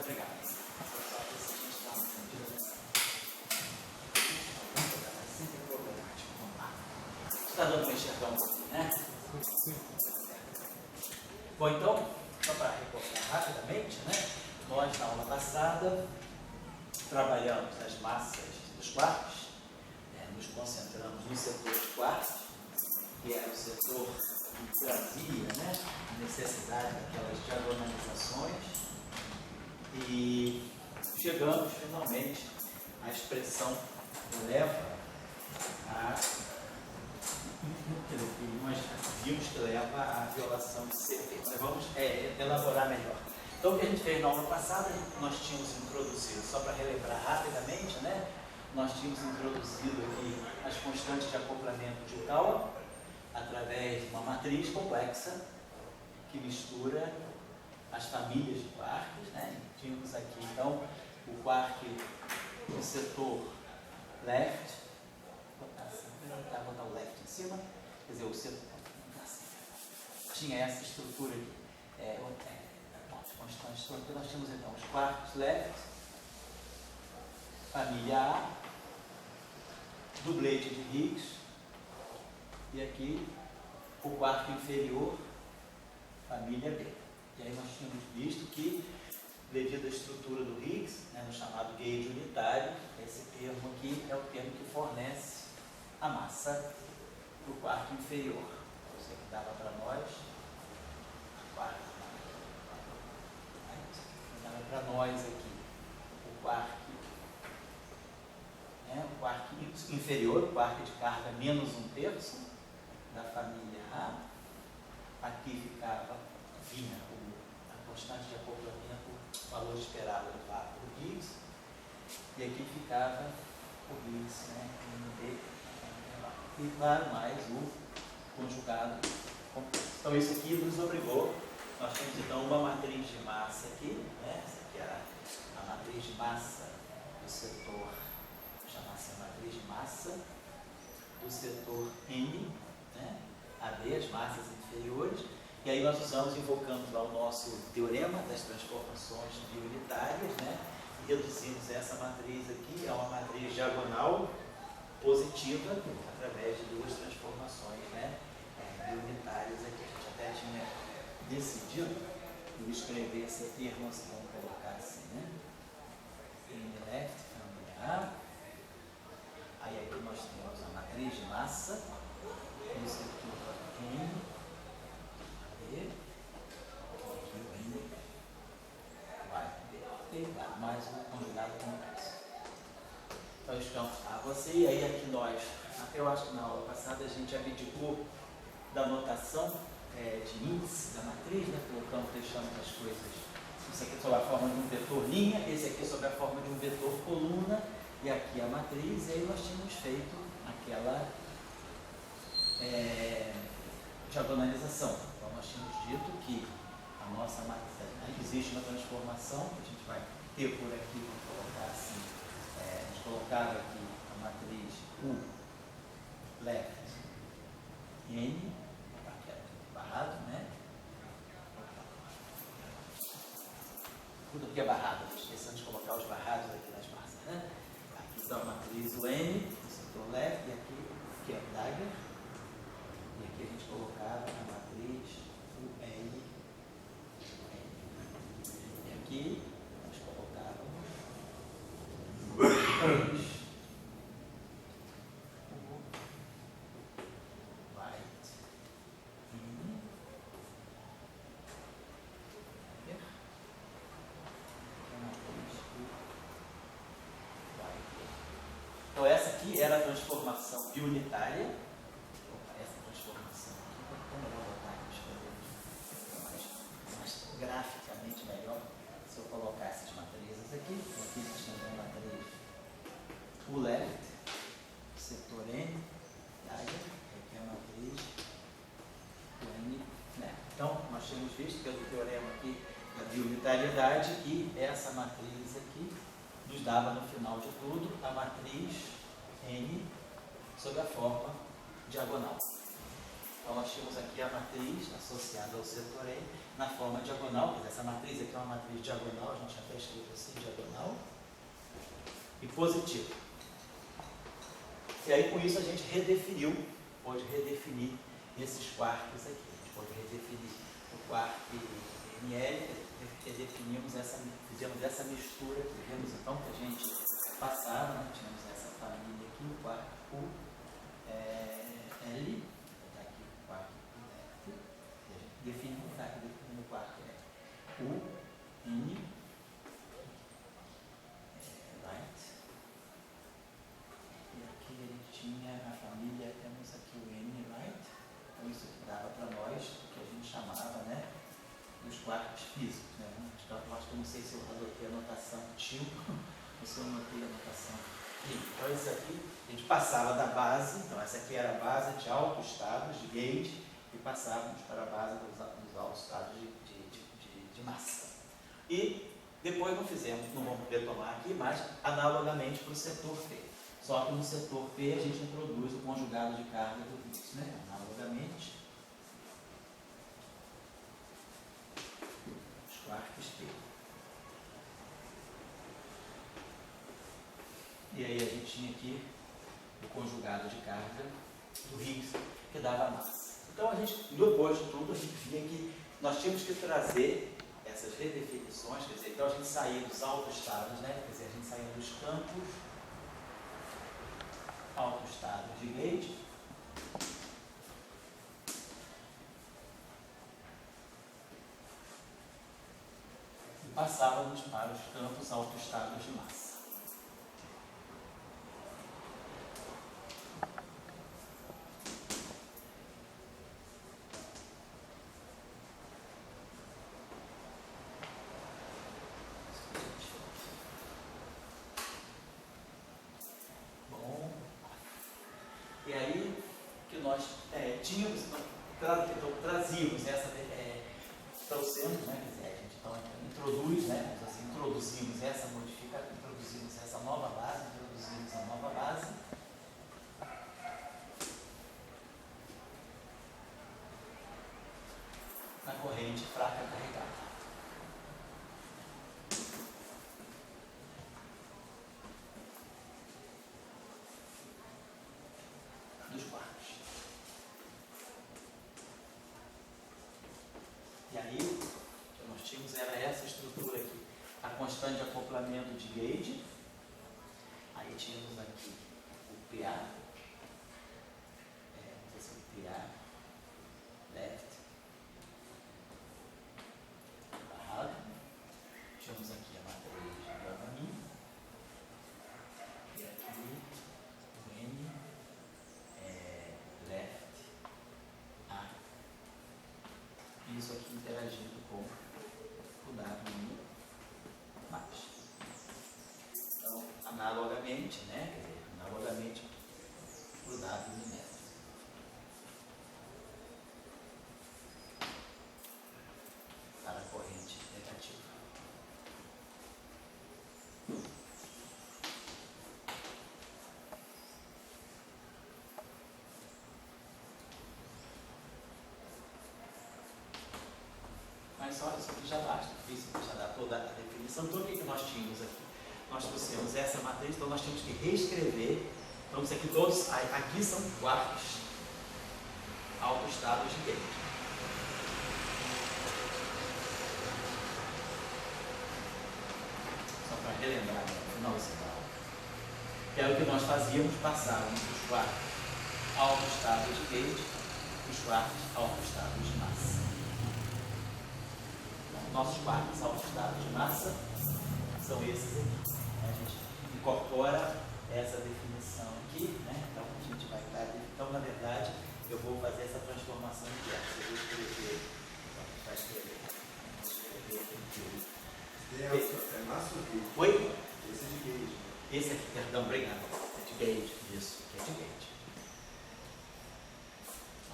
obrigado. Sempre problemático. Vamos lá. Está dando para enxergar um pouquinho, né? Bom, então, só para recordar rapidamente, né? Nós, na aula passada, trabalhamos as massas dos quartos, nos concentramos no setor de quartos, que era o setor que trazia, né, a necessidade daquelas diagonalizações, e chegamos finalmente à expressão que leva a. Nós vimos que leva à violação de CP. Mas vamos elaborar melhor. Então, o que a gente fez na aula passada, nós tínhamos introduzido, só para relembrar rapidamente, né? Nós tínhamos introduzido aqui as constantes de acoplamento de Kawa através de uma matriz complexa que mistura as famílias de quarks, né? Tínhamos aqui, então, o quark do setor left, vou botar o left em cima, quer dizer, o setor, tinha essa estrutura aqui, constantes, então nós tínhamos então os quarks left, família A, dublete de Higgs, e aqui o quark inferior, família B. E aí nós tínhamos visto que, devido à estrutura do Higgs, né, no chamado gauge unitário, esse termo aqui é o termo que fornece a massa do quark inferior. Isso aqui dava para nós aqui o quark inferior, o quark de carga menos 1/3 da família A. Aqui vinha a constante de acoplamento, o valor esperado do Higgs, e aqui ficava o Higgs, né, MD, e claro, mais o conjugado complexo. Então isso aqui nos obrigou, nós temos então uma matriz de massa aqui, né, essa aqui era a matriz de massa do setor, chama-se matriz de massa do setor N, né, AB, as massas inferiores, e aí nós invocamos lá o nosso teorema das transformações biunitárias, né, e reduzimos essa matriz aqui a uma matriz diagonal positiva através de duas transformações, né, biunitárias aqui. A gente até tinha decidido eu escrever esse termo assim, vamos colocar assim, né, N left, família A. Aí aqui nós temos a matriz de massa no setor N, B, aqui o N vai B, mais o conjugado complexo. Então, estamos a você, e aí aqui nós, até eu acho que na aula passada a gente abdicou da notação de índice da matriz, né? Colocamos, deixamos as coisas, isso aqui sob a forma de um vetor linha, esse aqui sob a forma de um vetor coluna, e aqui a matriz, e aí nós tínhamos feito aquela diagonalização. Então nós tínhamos dito que a nossa matriz, existe uma transformação, que a gente vai ter por aqui, vamos colocar assim, a gente colocava aqui a matriz U left N, aqui é barrado, né? Tudo aqui é barrado, esquecendo de colocar os barrados aqui nas massas, né? Aqui está a matriz o N, o setor left, e aqui é o dagger, e aqui a gente colocava a matriz o L, e aqui nós colocávamos então essa aqui era a transformação biunitária. Essa transformação aqui, como eu vou botar aqui, mais graficamente melhor, se eu colocar essas matrizes aqui. Aqui a gente tem a matriz U left, setor N, aqui é a matriz o N left. Então, nós tínhamos visto pelo teorema aqui da biunitariedade que essa matriz aqui nos dava no final de tudo a matriz N sob a forma diagonal. Então nós tínhamos aqui a matriz associada ao setor E na forma diagonal, quer dizer, essa matriz aqui é uma matriz diagonal, a gente até escreve assim, diagonal, e positivo. E aí com isso a gente redefiniu, pode redefinir esses quartos aqui. A gente pode redefinir o quarto ML, redefinimos fizemos essa mistura aqui. Vemos então que a gente passava, né? Tínhamos essa família aqui, o quarto L, está aqui o quarto F, definimos, está aqui definindo o quarto U, N, right. E aqui ele tinha a família, temos aqui o N, right. Então isso aqui dava para nós o que a gente chamava, né, dos quartos físicos, né? Eu acho que eu não sei se eu adotei a notação tio ou se eu anotei a notação I. Então isso aqui a gente passava da base, então essa aqui era a base de autoestados de gauge e passávamos para a base dos autoestados de massa. E depois não vamos retomar aqui, mas analogamente para o setor P. Só que no setor P a gente introduz o conjugado de carga do Higgs, né? Analogamente, os quartos P. E aí a gente tinha aqui o conjugado de carga do Higgs, que dava massa. Então a gente, depois de tudo, a gente via que nós tínhamos que trazer essas redefinições, quer dizer, então a gente saía dos autoestados, né? Quer dizer, a gente saía dos campos autoestados de gauge e passávamos para os campos autoestados de massa. E aí que nós tínhamos, trazíamos essa, trouxemos, né, quer dizer, a gente então introduz, né, assim, introduzimos essa modificação, introduzimos essa nova base, introduzimos a nova base. Na corrente fraca carregada. Dos quartos. E aí, o que nós tínhamos era essa estrutura aqui. A constante de acoplamento de gauge. Aí tínhamos aqui o PA. Esse é o PA. Left. Barrado. Tínhamos aqui a matriz de Galvani. E aqui o N. Left. A. Isso aqui interagindo com o W mais. Então, analogamente, né? Quer dizer, analogamente o W metro. Para a corrente negativa. Mas só isso aqui já basta, isso aqui já dá toda a definição. Então o que nós tínhamos aqui? Nós trouxemos essa matriz, então nós tínhamos que reescrever. Então isso aqui todos, aqui são quartos autoestados de gauge. Só para relembrar no finalzinho da aula. Que era o que nós fazíamos, passávamos dos quartos autoestados de gauge para os quartos autoestados de massa. Nossos quartos autoestados de massa são esses aqui. A gente incorpora essa definição aqui, né? Então a gente vai estar. Então, na verdade, eu vou fazer essa transformação de gesto. Eu vou escrever. Então, a gente vai escrever. É massa ou gauge? Oi? Esse é de gauge. Esse aqui, perdão, obrigado. É de gauge. Isso, é de gauge.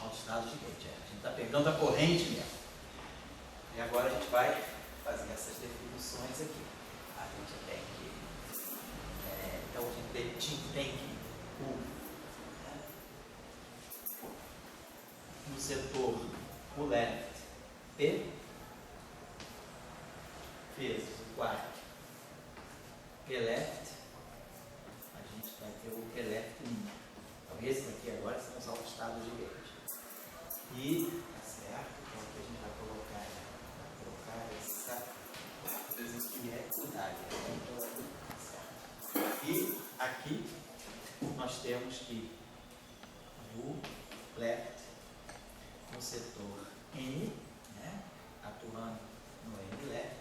Autoestados de gauge. A gente está pegando a corrente mesmo. E agora a gente vai fazer essas definições aqui. A gente tem que. Então a gente tem que. No do setor, o left, P, vezes o quark, P left, a gente vai ter o P left linha. Então, esse aqui agora são os autoestados de gauge. E, certo, então o que a gente vai colocar essa coisa aqui é o DAG. Certo. E aqui nós temos que o left no setor N, né, atuando no N left,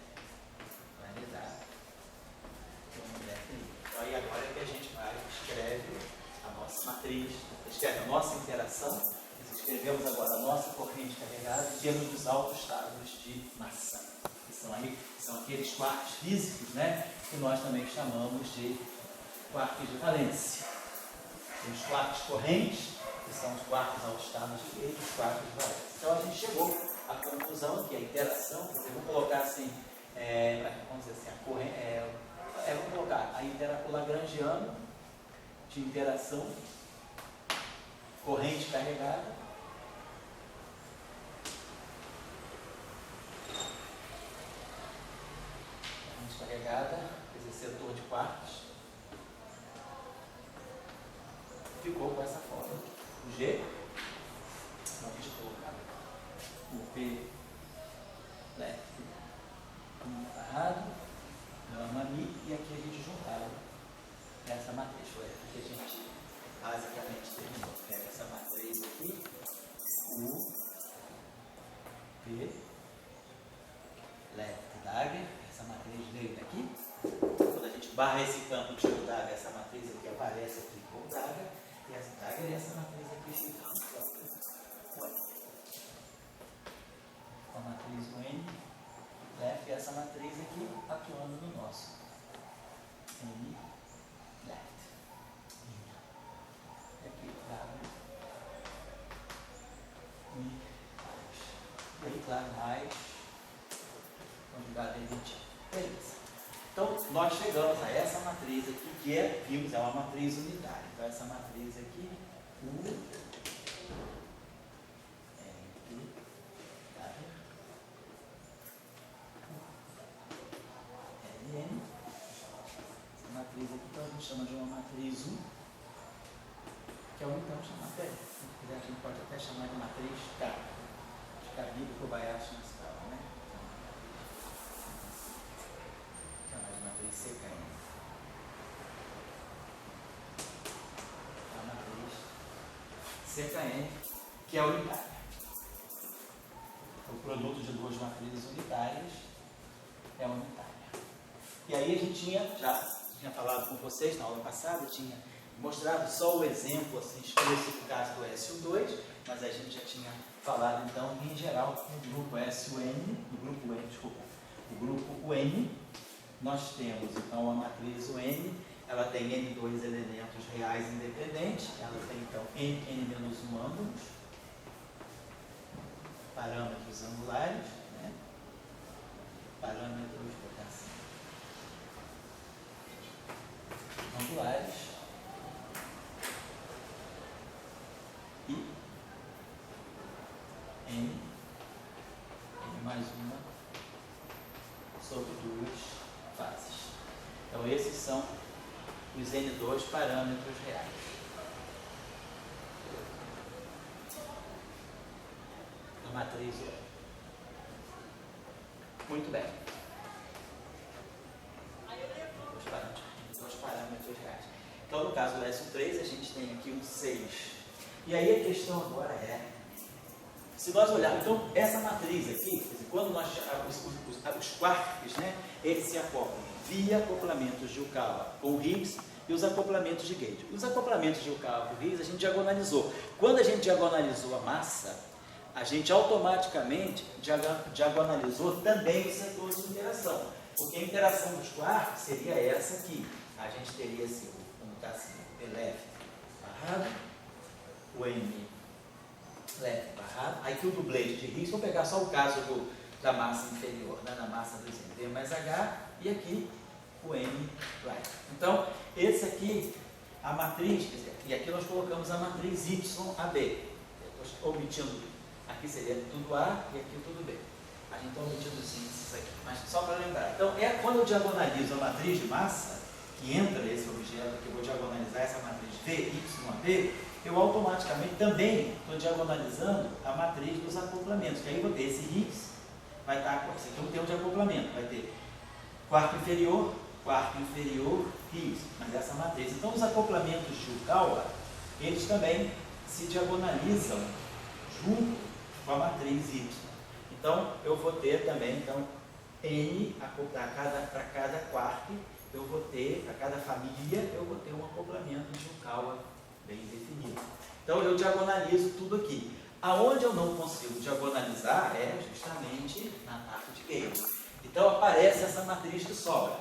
vai me dar o left ali. Então, aí agora é que a gente vai escreve a nossa matriz, escreve a nossa interação. Escrevemos agora a nossa corrente carregada em termos dos autoestados de massa, que são aqueles quarks físicos, né, que nós também chamamos de quarks de valência. Tem os quarks correntes, que são os quarks autoestados de gauge, os quarks de valência. Então a gente chegou à conclusão que a interação, quer dizer, vou colocar assim, vamos dizer assim, a corrente, vou colocar o lagrangiano de interação corrente carregada quer dizer, setor de quarks, ficou com essa forma. O G, então a gente colocar o P left barrado, gama mi, e aqui a gente juntava essa matriz. Foi aqui que a gente basicamente terminou. Pega essa matriz aqui, o P left dagger, essa matriz veio daqui. Quando a gente barra esse campo de dagger, essa matriz aqui aparece aqui com dagger, e essa dagger e essa matriz aqui ficam com a matriz o N left e essa matriz aqui atuando no nosso N left. E aqui dagger e aí claro mais conjugado elite. Beleza. Então, nós chegamos a essa matriz aqui, que vimos, é uma matriz unitária. Então, essa matriz aqui, U, N, N, essa matriz aqui, então, a gente chama de uma matriz U, que é o então chamado, se quiser, a gente pode até chamar de matriz K, de Kabila, Kobayashi, na escala, né? CKN. A matriz CKN, que é unitária. O produto de duas matrizes unitárias é unitária. E aí a gente tinha falado com vocês na aula passada, tinha mostrado só o exemplo assim, especificado do SU2, mas a gente já tinha falado então em geral no grupo SUN, o grupo UN. Nós temos, então, a matriz UN, ela tem N2 elementos reais independentes, ela tem, então, N-1 ângulos, parâmetros angulares, né? Parâmetros, assim, angulares, e N mais uma sobre duas fases. Então, esses são os N2 parâmetros reais. A matriz U. Muito bem. Os parâmetros reais. Então, no caso do SU3, a gente tem aqui um 6. E aí a questão agora é, se nós olharmos, então, essa matriz aqui, quando nós, os quarks, né, eles se acoplam via acoplamentos de Yukawa com Higgs e os acoplamentos de gauge. Os acoplamentos de Yukawa com Higgs a gente diagonalizou. Quando a gente diagonalizou a massa, a gente automaticamente diagonalizou também o setor de interação. Porque a interação dos quarks seria essa aqui. A gente teria assim, vamos botar assim, o P left barrado, o M left barrado, aqui o dublê de Higgs, vou pegar só o caso da massa inferior, né, da massa do exemplo, D mais H, e aqui o M right. Então, esse aqui, a matriz, quer dizer, e aqui nós colocamos a matriz YAB, obtendo Aqui seria tudo A e aqui tudo B. A gente está omitindo os índices aqui, mas só para lembrar. Então, quando eu diagonalizo a matriz de massa, que entra esse objeto aqui, eu vou diagonalizar essa matriz V, Y, B, eu automaticamente também estou diagonalizando a matriz dos acoplamentos, que aí eu vou ter esse Higgs, vai estar, esse aqui é um termo de acoplamento, vai ter quarto inferior, Higgs, mas essa matriz. Então, os acoplamentos de Yukawa, eles também se diagonalizam junto com a matriz Y. Então, eu vou ter também, N, para cada quark, eu vou ter, para cada família, eu vou ter um acoplamento de Yukawa bem definido. Então, eu diagonalizo tudo aqui. Aonde eu não consigo diagonalizar é justamente na parte de Gauge. Então, aparece essa matriz que sobra.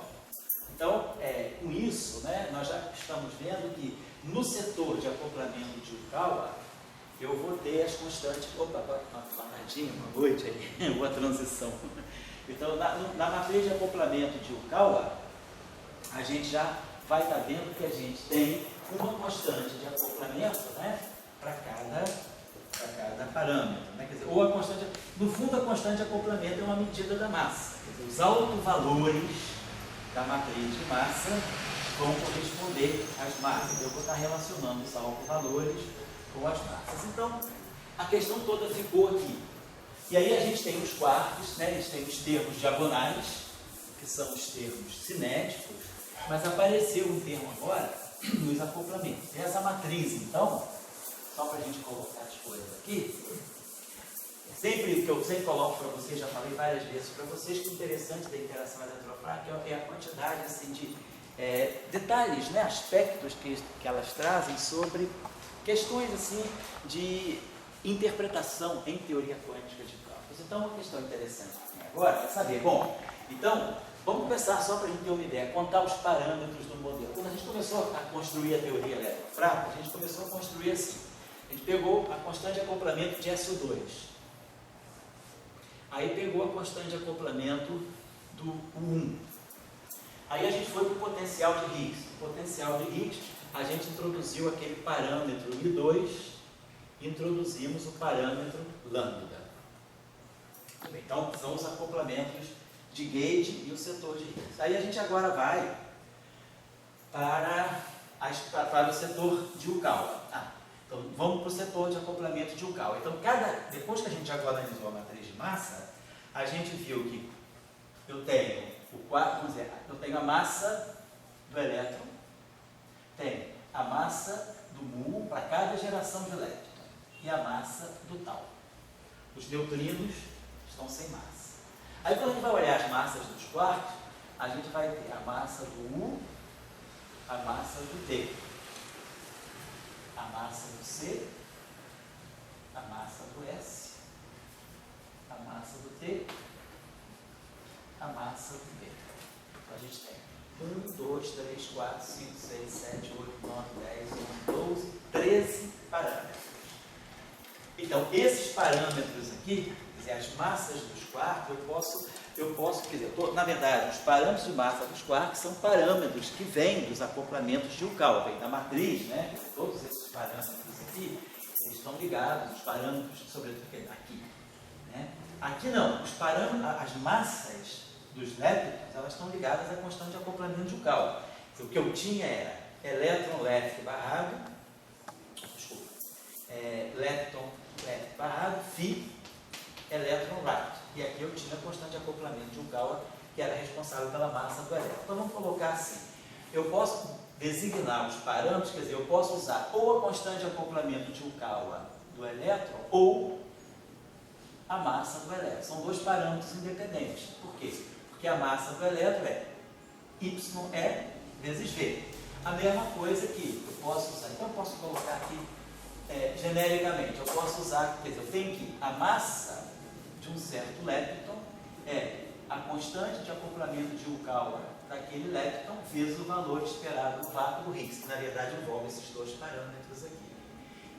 Então, com isso, né, nós já estamos vendo que no setor de acoplamento de Yukawa, eu vou ter as constantes. Opa, uma paradinha, uma noite aí, boa transição. Então, na matriz de acoplamento de Yukawa, a gente já vai estar vendo que a gente tem uma constante de acoplamento, né, para cada parâmetro. Né? Quer dizer, ou a constante, no fundo, a constante de acoplamento é uma medida da massa. Quer dizer, os autovalores da matriz de massa vão corresponder às massas. Eu vou estar relacionando os autovalores com as massas. Então, a questão toda ficou aqui. E aí a gente tem os quartos, né? Eles têm os termos diagonais, que são os termos cinéticos, mas apareceu um termo agora nos acoplamentos. E essa matriz, então, só para a gente colocar as coisas aqui, que eu sempre coloco para vocês, já falei várias vezes para vocês, que o interessante da interação eletrofrágil é a quantidade assim, de detalhes, né, aspectos que elas trazem sobre questões assim, de interpretação em teoria quântica de campos. Então, uma questão interessante agora é saber, bom, então, vamos começar só para a gente ter uma ideia, contar os parâmetros do modelo. Quando a gente começou a construir a teoria eletrofrágil, a gente começou a construir assim. A gente pegou a constante de acoplamento de SO2. Aí pegou a constante de acoplamento do U1. Aí a gente foi para o potencial de Higgs. O potencial de Higgs, a gente introduziu aquele parâmetro I2, introduzimos o parâmetro lambda. Então, são os acoplamentos de gauge e o setor de Higgs. Aí a gente agora vai para o setor de Yukawa. Então, vamos para o setor de acoplamento de Yukawa. Então, depois que a gente diagonalizou a matriz de massa, a gente viu que eu tenho eu tenho a massa do elétron, tenho a massa do mu para cada geração de elétron e a massa do tau. Os neutrinos estão sem massa. Aí, quando a gente vai olhar as massas dos quarks, a gente vai ter a massa do U, a massa do T, a massa do C, a massa do S, a massa do T, a massa do B. Então, a gente tem 1, 2, 3, 4, 5, 6, 7, 8, 9, 10, 11, 12, 13 parâmetros. Então, esses parâmetros aqui, quer dizer, as massas dos quarks, eu posso, quer dizer, na verdade, os parâmetros de massa dos quarks são parâmetros que vêm dos acoplamentos de Yukawa, vem da matriz, né? Quer dizer, todos esses parâmetros aqui, eles estão ligados, os parâmetros, sobretudo aqui, né? Aqui não, as massas dos leptons, elas estão ligadas à constante de acoplamento de Yukawa. Então, o que eu tinha era elétron left barrado, lepton left barrado, phi, elétron right. E aqui eu tinha a constante de acoplamento de Yukawa, que era responsável pela massa do elétron. Então vamos colocar assim, eu posso designar os parâmetros, quer dizer, eu posso usar ou a constante de acoplamento de Yukawa do elétron, ou a massa do elétron. São dois parâmetros independentes. Por quê? Porque a massa do elétron é YE vezes V. A mesma coisa que eu posso usar, então eu posso colocar aqui genericamente, eu posso usar, quer dizer, eu tenho que a massa de um certo lepton é a constante de acoplamento de Yukawa daquele lepton vezes o valor esperado no vácuo do Higgs, que na verdade envolve esses dois parâmetros aqui.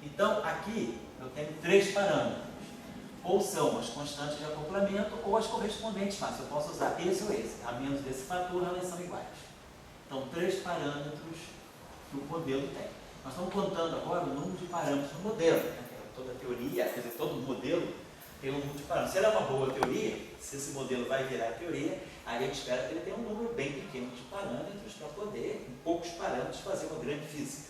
Então, aqui eu tenho três parâmetros, ou são as constantes de acoplamento ou as correspondentes massas. Eu posso usar esse ou esse, a menos desse fator, elas são iguais. Então, três parâmetros que o modelo tem. Nós estamos contando agora o número de parâmetros do modelo. Né? toda teoria, quer dizer, todo modelo tem um número de parâmetros. Se ela é uma boa teoria, se esse modelo vai virar teoria, aí a gente espera que ele tenha um número bem pequeno de parâmetros para poder, com poucos parâmetros, fazer uma grande física.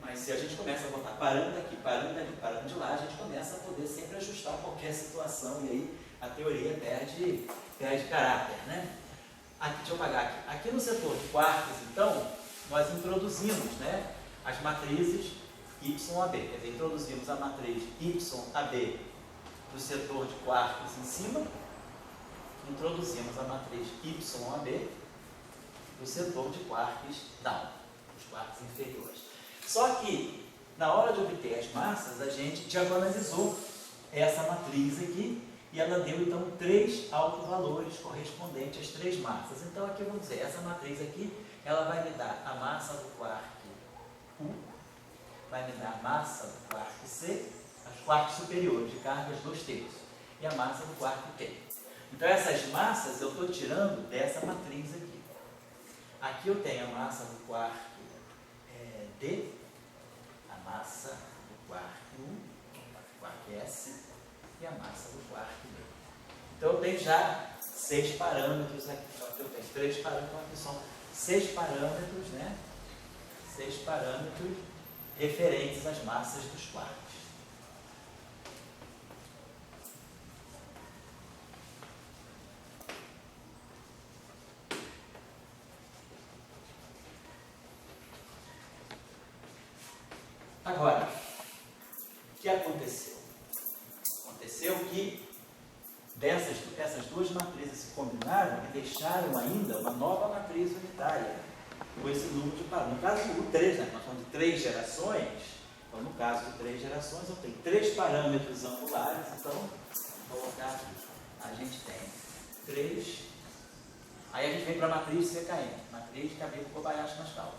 Mas se a gente começa a botar parâmetro aqui, parâmetro ali, parâmetro de lá, a gente começa a poder sempre ajustar qualquer situação e aí a teoria perde caráter, né? Aqui, deixa eu apagar aqui. Aqui no setor de quartos, então, nós introduzimos, né, as matrizes YAB. Quer dizer, introduzimos a matriz YAB do setor de quartos em cima, introduzimos a matriz YAB do setor de quartos down, os quartos inferiores. Só que, na hora de obter as massas, a gente diagonalizou essa matriz aqui e ela deu, então, 3 autovalores correspondentes às 3 massas. Então, aqui vamos dizer, essa matriz aqui, ela vai me dar a massa do quarto U, vai me dar a massa do quarto C, os quartos superiores de cargas 2/3, e a massa do quarto T. Então, essas massas eu estou tirando dessa matriz aqui. Aqui eu tenho a massa do quarto D, a massa do quarto U, do quarto S e a massa do quarto B. Então, eu tenho já 6 parâmetros aqui. Só que eu tenho 3 parâmetros, aqui são 6 parâmetros, né? 6 parâmetros referentes às massas dos quartos. Agora, o que aconteceu? Aconteceu que essas duas matrizes se combinaram e deixaram ainda uma nova matriz unitária, com esse número de parâmetros. No caso do 3, né, nós falamos de 3 gerações, então no caso de 3 gerações eu tenho 3 parâmetros angulares, então vou colocar aqui. A gente tem 3, aí a gente vem para a matriz CKM, matriz de Kabiko-Kobayashi-Maskawa,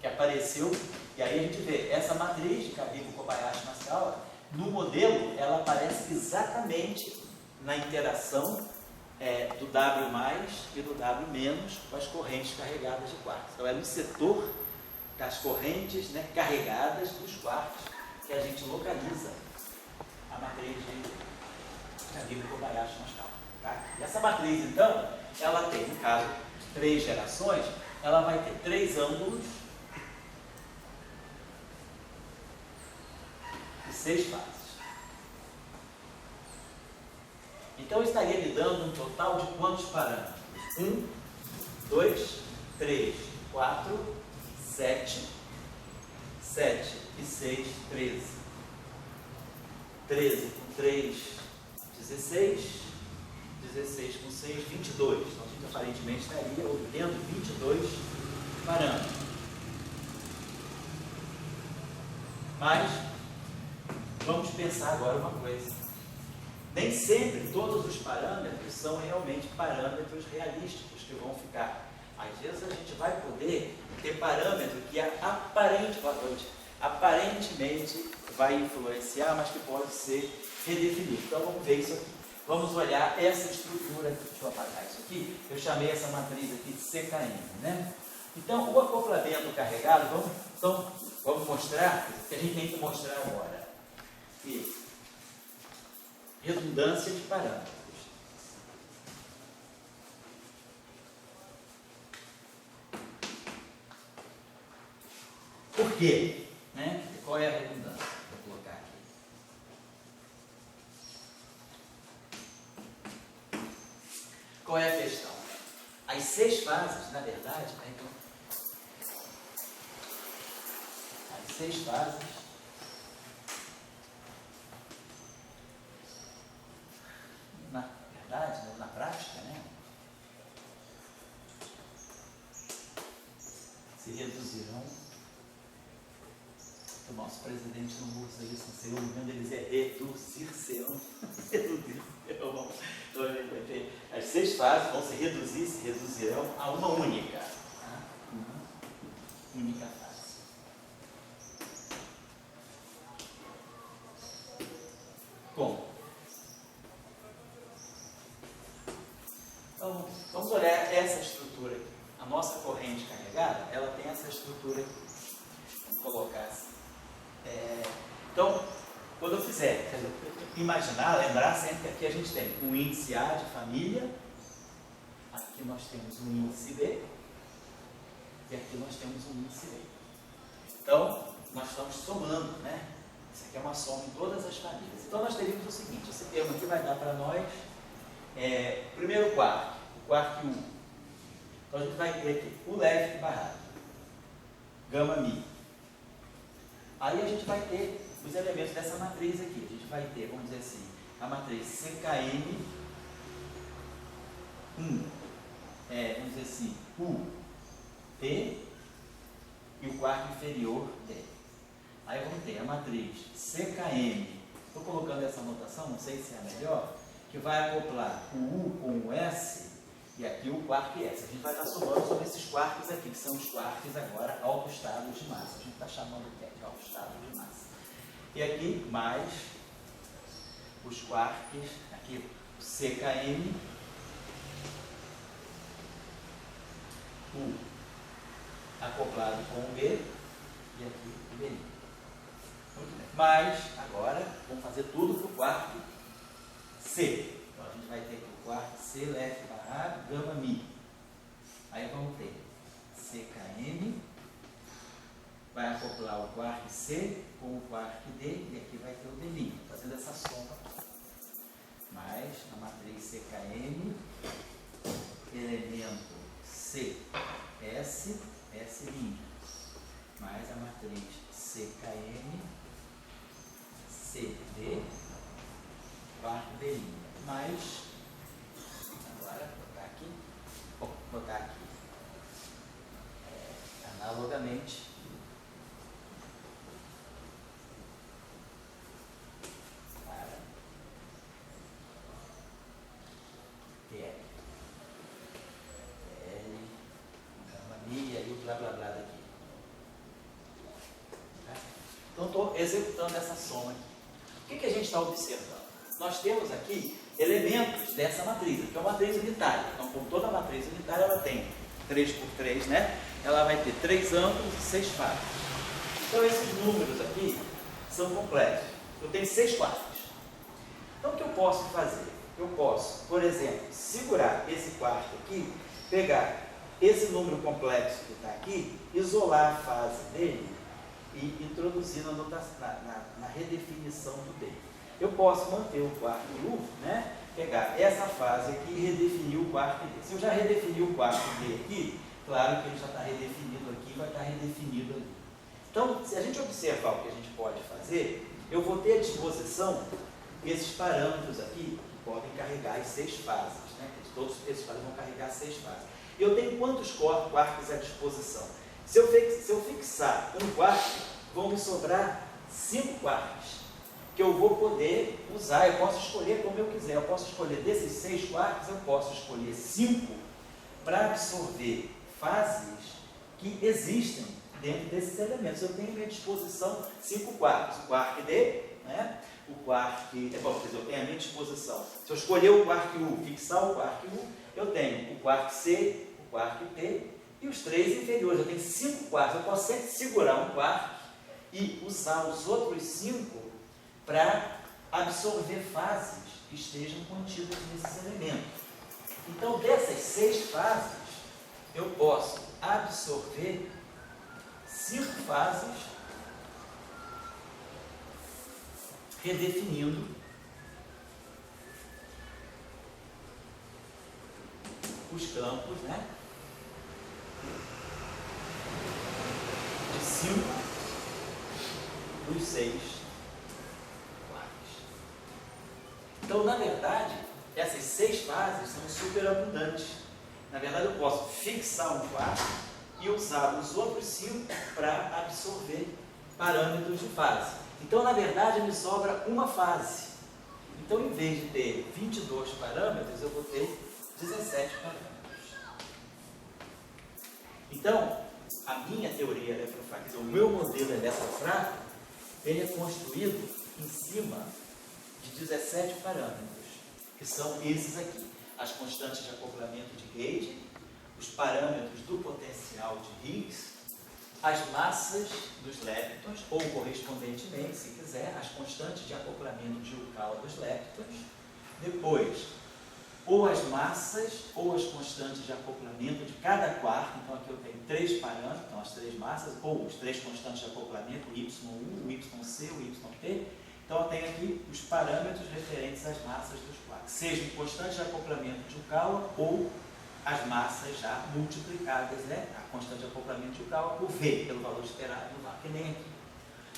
que apareceu, e aí a gente vê essa matriz de Kabiko-Kobayashi-Maskawa, no modelo, ela aparece exatamente na interação do W+ e do W- com as correntes carregadas de quartos. Então, é no setor das correntes, né, carregadas dos quartos que a gente localiza a matriz de Kabiko-Kobayashi-Maskawa. Tá? E essa matriz, então, ela tem, no caso de 3 gerações, ela vai ter 3 ângulos e 6 fases. Então, eu estaria me dando um total de quantos parâmetros? 1, 2, 3, 4, 7, 7 e 6, 13. 13 com 3, 16, 16 com 6, 22. Então, a gente aparentemente estaria obtendo 22 parâmetros. Mas, vamos pensar agora uma coisa. Nem sempre todos os parâmetros são realmente parâmetros realísticos que vão ficar. Às vezes a gente vai poder ter parâmetro que aparentemente vai influenciar, mas que pode ser redefinido. Então vamos ver isso aqui. Vamos olhar essa estrutura aqui. Deixa eu apagar isso aqui. Eu chamei essa matriz aqui de CKM, né? Então o acoplamento carregado, vamos mostrar, o que a gente tem que mostrar agora. E redundância de parâmetros. Por quê? Né? Qual é a redundância? Vou colocar aqui. Qual é a questão? As 6 fases, na verdade, então, as 6 fases na verdade, na prática, né, se reduzirão. O nosso presidente não usa isso, se eu não me engano, ele diz reduzir-se-ão. Reduzir-se-ão. As 6 fases vão se reduzirão a uma única. Tá? Uma única fase. Como? Então, vamos olhar essa estrutura aqui. A nossa corrente carregada, ela tem essa estrutura aqui. Vamos colocar assim. Então, quando eu fizer, imaginar, lembrar sempre que aqui a gente tem um índice A de família, aqui nós temos um índice B, e aqui nós temos um índice B. Então, nós estamos somando, né? Isso aqui é uma soma em todas as famílias. Então, nós teríamos o seguinte, esse termo aqui vai dar para nós, primeiro o quark U. Então, a gente vai ter aqui o left barrado, gama mi. Aí a gente vai ter os elementos dessa matriz aqui. A gente vai ter, vamos dizer assim, a matriz CKM, vamos dizer assim, U, P e o quark inferior D. Aí vamos ter a matriz CKM, estou colocando essa notação, não sei se é a melhor, que vai acoplar o U com o S e aqui o quark S. A gente vai estar somando sobre esses quarks aqui, que são os quarks agora autoestados de massa. A gente está chamando de autoestado de massa. E aqui mais os quarks, aqui o CKM, U acoplado com o B e aqui o B. Muito bem. Mas agora vamos fazer tudo para o quark C. Então a gente vai ter aqui o quark C left barrado gama mi. Aí vamos ter CKM, vai acoplar o quark C com o quark D e aqui vai ter o D', fazendo essa soma. Mais a matriz CKM, elemento C, S, S', mais a matriz CKM, CD, quark D', mais, agora vou botar aqui, analogamente, para TL, gama mi e aí o blá blá blá daqui. Então, estou executando essa soma aqui. O que a gente está observando? Nós temos aqui elementos dessa matriz, que é uma matriz unitária. Então, como toda matriz unitária, ela tem 3 por 3, né? Ela vai ter 3 ângulos e 6 faces. Então, esses números aqui são complexos. Eu tenho 6 quartos. Então, o que eu posso fazer? Eu posso, por exemplo, segurar esse quarto aqui, pegar esse número complexo que está aqui, isolar a fase dele e introduzir na redefinição do D. Eu posso manter o quark U, né? Pegar essa fase aqui e redefinir o quark D. Se eu já redefini o quark D aqui, claro que ele já está redefinido aqui e vai estar redefinido ali. Então, se a gente observar o que a gente pode fazer, eu vou ter à disposição esses parâmetros aqui, que podem carregar as 6 fases. Né? Todos esses parâmetros vão carregar 6 fases. Eu tenho quantos quarks à disposição? Se eu fixar um quark, vão me sobrar 5 quarks, que eu vou poder usar. Eu posso escolher como eu quiser. Eu posso escolher desses 6 quarks, eu posso escolher 5 para absorver fases que existem dentro desses elementos. Eu tenho à minha disposição 5 quarks. O quark D, né? O quark... eu tenho à minha disposição. Se eu escolher o quark U, fixar o quark U, eu tenho o quark C, o quark P e os 3 inferiores. Eu tenho 5 quarks. Eu posso sempre segurar um quark e usar os outros 5 para absorver fases que estejam contidas nesses elementos. Então, dessas 6 fases, eu posso absorver 5 fases, redefinindo os campos, né? De 5 dos 6 quarks. Então, na verdade, essas 6 fases são superabundantes. Na verdade, eu posso fixar um quark e usar os outros 5 para absorver parâmetros de fase. Então, na verdade, me sobra uma fase. Então, em vez de ter 22 parâmetros, eu vou ter 17 parâmetros. Então, a minha teoria eletrofrágil, o meu modelo eletrofrágil, ele é construído em cima de 17 parâmetros, que são esses aqui. As constantes de acoplamento de Gauge, os parâmetros do potencial de Higgs, as massas dos leptons, ou correspondentemente, se quiser, as constantes de acoplamento de Yukawa dos leptons. Depois, ou as massas, ou as constantes de acoplamento de cada quark. Então, aqui eu tenho 3 parâmetros, então as 3 massas, ou os 3 constantes de acoplamento, o Y1, o YC, o YT. Então, eu tenho aqui os parâmetros referentes às massas dos quarks, seja o constante de acoplamento de Yukawa ou as massas já multiplicadas, né? A constante de acoplamento de Yukawa por V, pelo valor esperado lá, que nem aqui.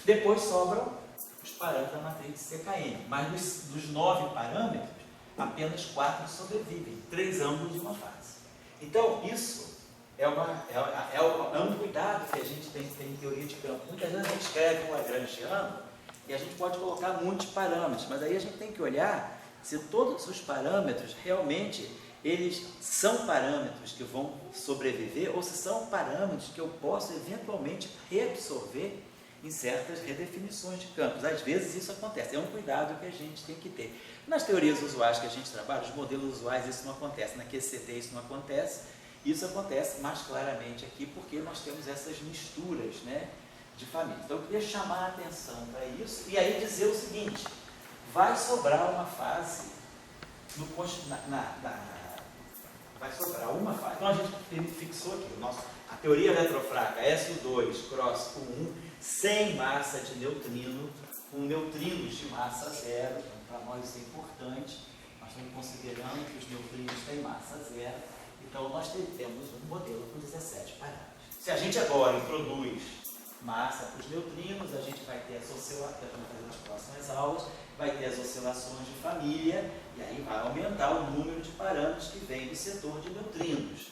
Depois sobram os parâmetros da matriz de CKM, mas dos 9 parâmetros, apenas 4 sobrevivem, 3 ângulos de uma fase. Então, isso é um cuidado que a gente tem em teoria de campo. Muitas vezes a gente escreve um lagrangiano e a gente pode colocar muitos parâmetros, mas aí a gente tem que olhar se todos os parâmetros realmente eles são parâmetros que vão sobreviver ou se são parâmetros que eu posso eventualmente reabsorver em certas redefinições de campos. Às vezes isso acontece, é um cuidado que a gente tem que ter. Nas teorias usuais que a gente trabalha, os modelos usuais, isso não acontece. Na QCD isso não acontece. Isso acontece mais claramente aqui porque nós temos essas misturas, né, de famílias. Então eu queria chamar a atenção para isso e aí dizer o seguinte: vai sobrar uma fase vai sobrar uma fase. Então a gente fixou aqui a teoria eletrofraca SU2 cross U1 sem massa de neutrino, com neutrinos de massa zero. Então, para nós isso é importante. Nós estamos considerando que os neutrinos têm massa zero. Então nós temos um modelo com 17 parâmetros. Se a gente agora introduz massa para os neutrinos, a gente vai ter as oscilações, vamos fazer nas próximas aulas, vai ter as oscilações de família, e aí vai aumentar o número de parâmetros que vem do setor de neutrinos.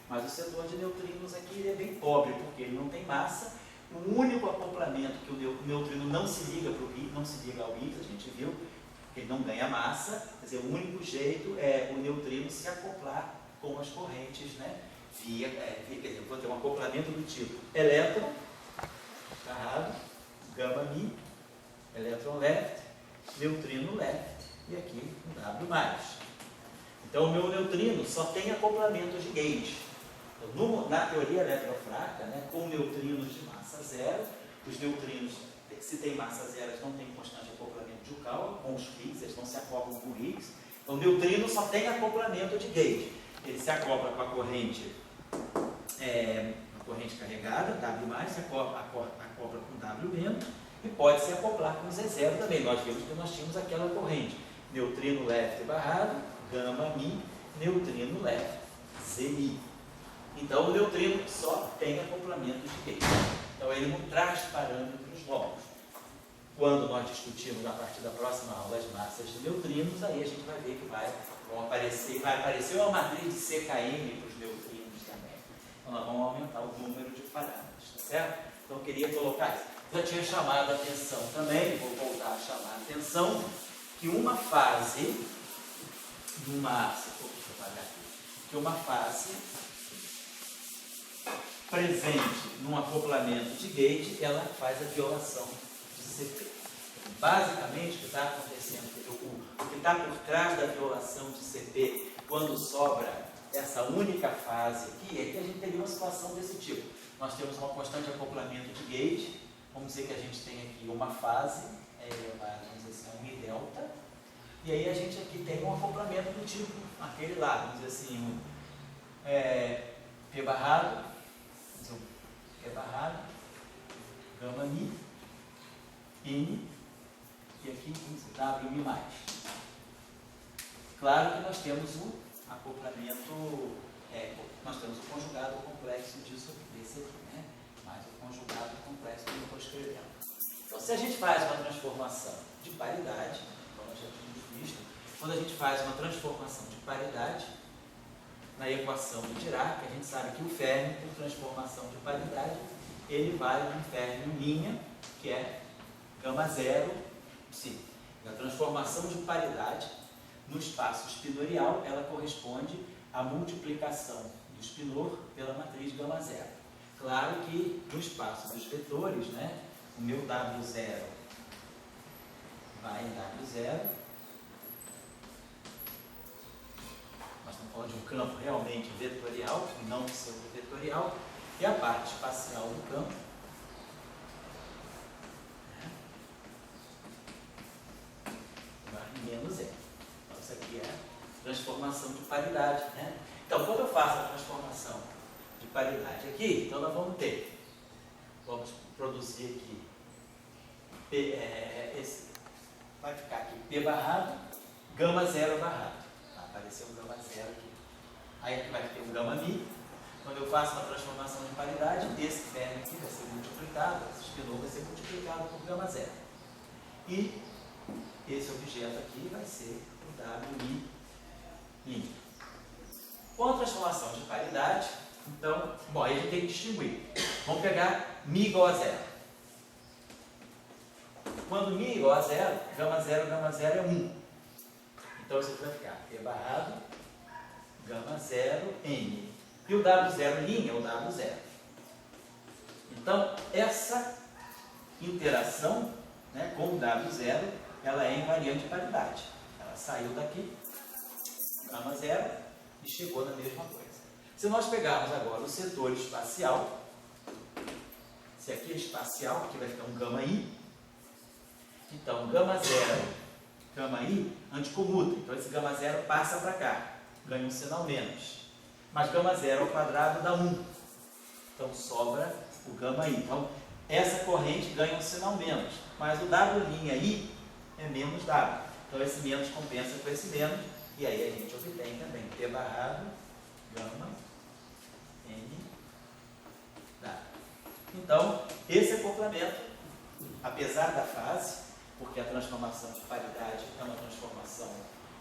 Mas o setor de neutrinos aqui ele é bem pobre, porque ele não tem massa. O único acoplamento que o neutrino não se liga para o Higgs, não se liga ao Higgs, a gente viu, porque ele não ganha massa. Quer dizer, o único jeito é o neutrino se acoplar com as correntes, né? Quer dizer, eu vou ter um acoplamento do tipo elétron, errado, gama mi, elétron left, neutrino left, e aqui um W+. Então o meu neutrino só tem acoplamento de gauge. Então, na teoria eletrofraca, né, com neutrinos de massa zero, os neutrinos, se tem massa zero, eles não têm constante de acoplamento de Yukawa, com os Higgs, eles não se acoplam com o Higgs. Então o neutrino só tem acoplamento de gauge. Ele se acopla com a corrente carregada, W+, se acopla com W-, e pode se acoplar com Z0 também. Nós vimos que nós tínhamos aquela corrente, neutrino left barrado, gama mi, neutrino left, Z-mi. Então o neutrino só tem acoplamento de gauge. Então ele não traz parâmetros novos. Quando nós discutirmos a partir da próxima aula as massas de neutrinos, aí a gente vai ver que vai aparecer uma matriz de CKM para os neutrinos também. Então nós vamos aumentar o número de parâmetros, tá certo? Então eu queria colocar isso. Já tinha chamado a atenção também, vou voltar a chamar a atenção, que uma fase presente num acoplamento de gauge, ela faz a violação de CP. Basicamente, o que está acontecendo, o que está por trás da violação de CP, quando sobra essa única fase aqui, é que a gente teria uma situação desse tipo. Nós temos uma constante de acoplamento de gauge, vamos dizer que a gente tem aqui uma fase, vamos dizer assim, um I delta, e aí a gente aqui tem um acoplamento do tipo aquele lá, vamos dizer assim, P barrado, P barrado, gama mi, N, e aqui W+. Claro que nós temos o acoplamento, nós temos o conjugado complexo desse aqui, né? Mais o conjugado complexo que eu estou escrevendo. Então, se a gente faz uma transformação de paridade, como nós já tínhamos visto, quando a gente faz uma transformação de paridade, na equação do Dirac, a gente sabe que o Fermi, por transformação de paridade, ele vai no Fermi linha, que é gama zero, psi. A transformação de paridade no espaço espinorial, ela corresponde à multiplicação do espinor pela matriz gama zero. Claro que no espaço dos vetores, né, o meu W0 vai em W0. Nós estamos falando de um campo realmente vetorial, não pseudo-vetorial. E a parte espacial do campo menos E. Então, isso aqui é transformação de paridade, né? Então, quando eu faço a transformação de paridade aqui, então nós vamos produzir aqui, vai ficar aqui P barrado, gama zero barrado. Vai aparecer um gama zero aqui. Aí aqui vai ter um gama mi. Quando eu faço uma transformação de paridade, esse termo aqui vai ser multiplicado, esse espinô vai ser multiplicado por gama zero. E esse objeto aqui vai ser o W' Com a transformação de paridade, então, bom, aí a gente tem que distinguir. Vamos pegar mi igual a zero. Quando mi igual a zero é 1. Então isso aqui vai ficar P barrado, gama zero, N. E o W0' é o W0. Então, essa interação, né, com o W0, ela é invariante de paridade. Ela saiu daqui, gama zero, e chegou na mesma coisa. Se nós pegarmos agora o setor espacial, se aqui é espacial, aqui vai ficar um gama i. Então, gama zero, gama i, anticomuta. Então, esse gama zero passa para cá, ganha um sinal menos. Mas gama zero ao quadrado dá 1. Então, sobra o gama i. Então, essa corrente ganha um sinal menos. Mas o W' é menos W. Então, esse menos compensa com esse menos. E aí a gente obtém também P barrado, gama, N, W. Então, esse acoplamento, apesar da fase, porque a transformação de paridade é uma transformação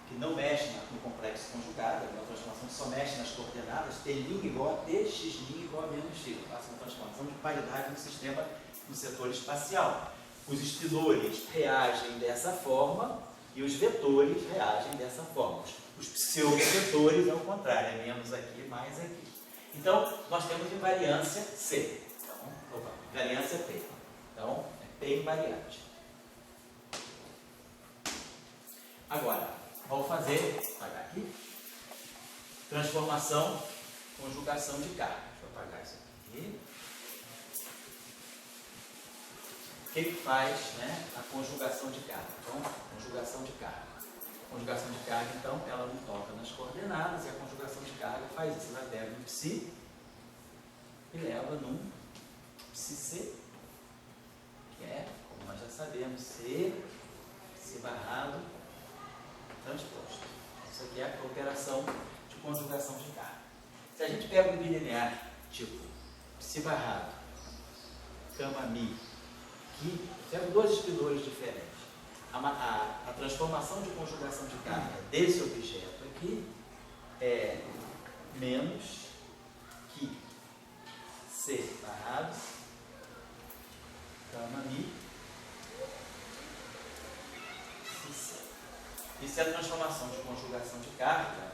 que não mexe no complexo conjugado, é uma transformação que só mexe nas coordenadas, T' igual a T, X' igual a menos X. Eu faço uma transformação de paridade no sistema, no setor espacial. Os espinores reagem dessa forma e os vetores reagem dessa forma. Os pseudo-vetores, ao contrário, é menos aqui, mais aqui. Então, nós temos invariância C. Então, invariância P. Então, é P invariante. Agora, vamos apagar aqui, transformação, conjugação de carga. Deixa eu apagar isso aqui. O que faz, né, a conjugação de carga? Então, conjugação de carga. A conjugação de carga, então, ela não toca nas coordenadas, e a conjugação de carga faz isso. Ela pega um psi e leva num psi-c, que é, como nós já sabemos, C barrado, transposto. Isso aqui é a operação de conjugação de carga. Se a gente pega um bilinear tipo psi barrado, gama mi, que pega dois espinores diferentes, a transformação de conjugação de carga desse objeto aqui é menos que C barrado, gama mi, isso é a transformação de conjugação de carga,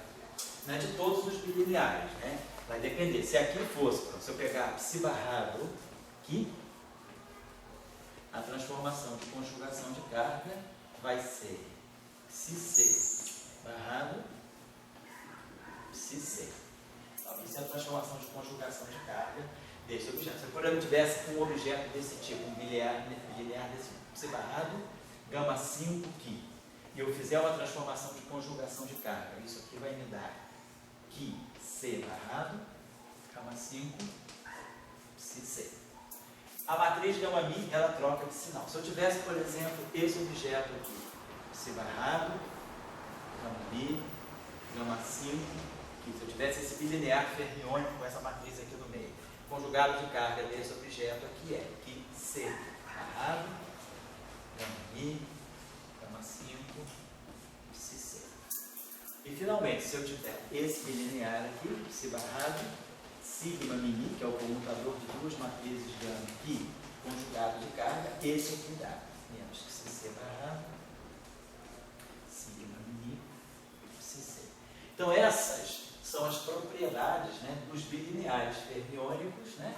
né, de todos os bilineares, né? Vai depender. Se aqui fosse, se eu pegar psi barrado aqui, a transformação de conjugação de carga vai ser psi-c barrado psi-c. Então, isso é a transformação de conjugação de carga desse objeto. Se eu, por exemplo, tivesse um objeto desse tipo, um bilinear desse tipo, psi barrado, gama 5 aqui, e eu fizer uma transformação de conjugação de carga, isso aqui vai me dar que C barrado, gama 5, psi-c. A matriz gama mi, ela troca de sinal. Se eu tivesse, por exemplo, esse objeto aqui, psi barrado, gama mi, gama 5, aqui, se eu tivesse esse bilinear fermiônico com essa matriz aqui no meio, conjugado de carga desse objeto aqui é que C barrado, gama mi, gama 5, psi-c. E finalmente, se eu tiver esse bilinear aqui, psi barrado, sigma mini, que é o comutador de duas matrizes gama e conjugado de carga, esse aqui dá menos que C barrado, sigma mini, psi-c. Então essas são as propriedades, né, dos bilineares fermiônicos, né,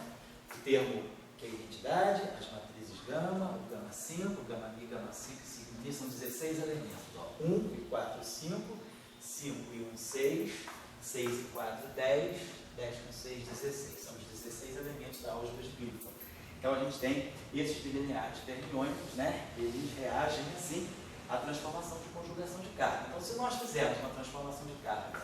o termo que é a identidade, as matrizes gama, o gama 5, o gama mi, gama 5 e sigma mi, são 16 elementos. Ó, 1 e 4, 5, 5 e 1, 6, 6 e 4, 10, 10 com 6, 16. São os 16 elementos da álgebra de Clifford. Então a gente tem esses bilineares fermiônicos, né? Eles reagem assim à transformação de conjugação de carga. Então, se nós fizermos uma transformação de carga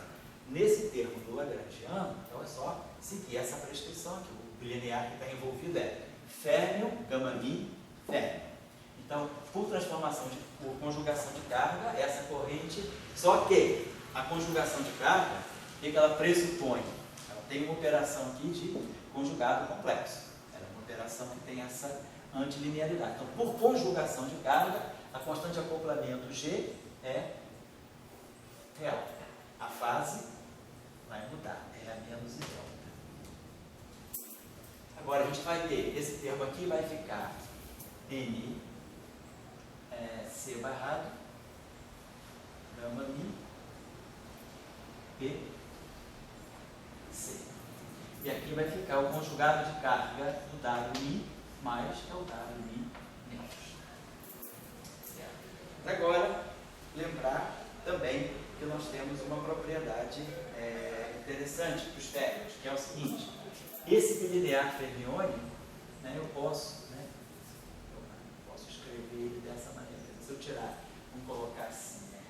nesse termo do Lagrangiano, então é só seguir essa prescrição aqui. O bilinear que está envolvido é férmio, gama mi, férmio. Então, por transformação por conjugação de carga, essa corrente, só que a conjugação de carga, o que ela pressupõe? Ela tem uma operação aqui de conjugado complexo. Ela é uma operação que tem essa antilinearidade. Então, por conjugação de carga, a constante de acoplamento G é real. A fase vai mudar, é a menos e delta. Agora a gente vai ter, esse termo aqui vai ficar N C barrado, gama mi, P, C. E aqui vai ficar o conjugado de carga do WI mais é o WI menos. Certo? Agora, lembrar também que nós temos uma propriedade interessante para os férmions, que é o seguinte: esse bilinear fermiônico, né, eu posso escrever ele dessa maneira. Se eu tirar, vamos colocar assim, né?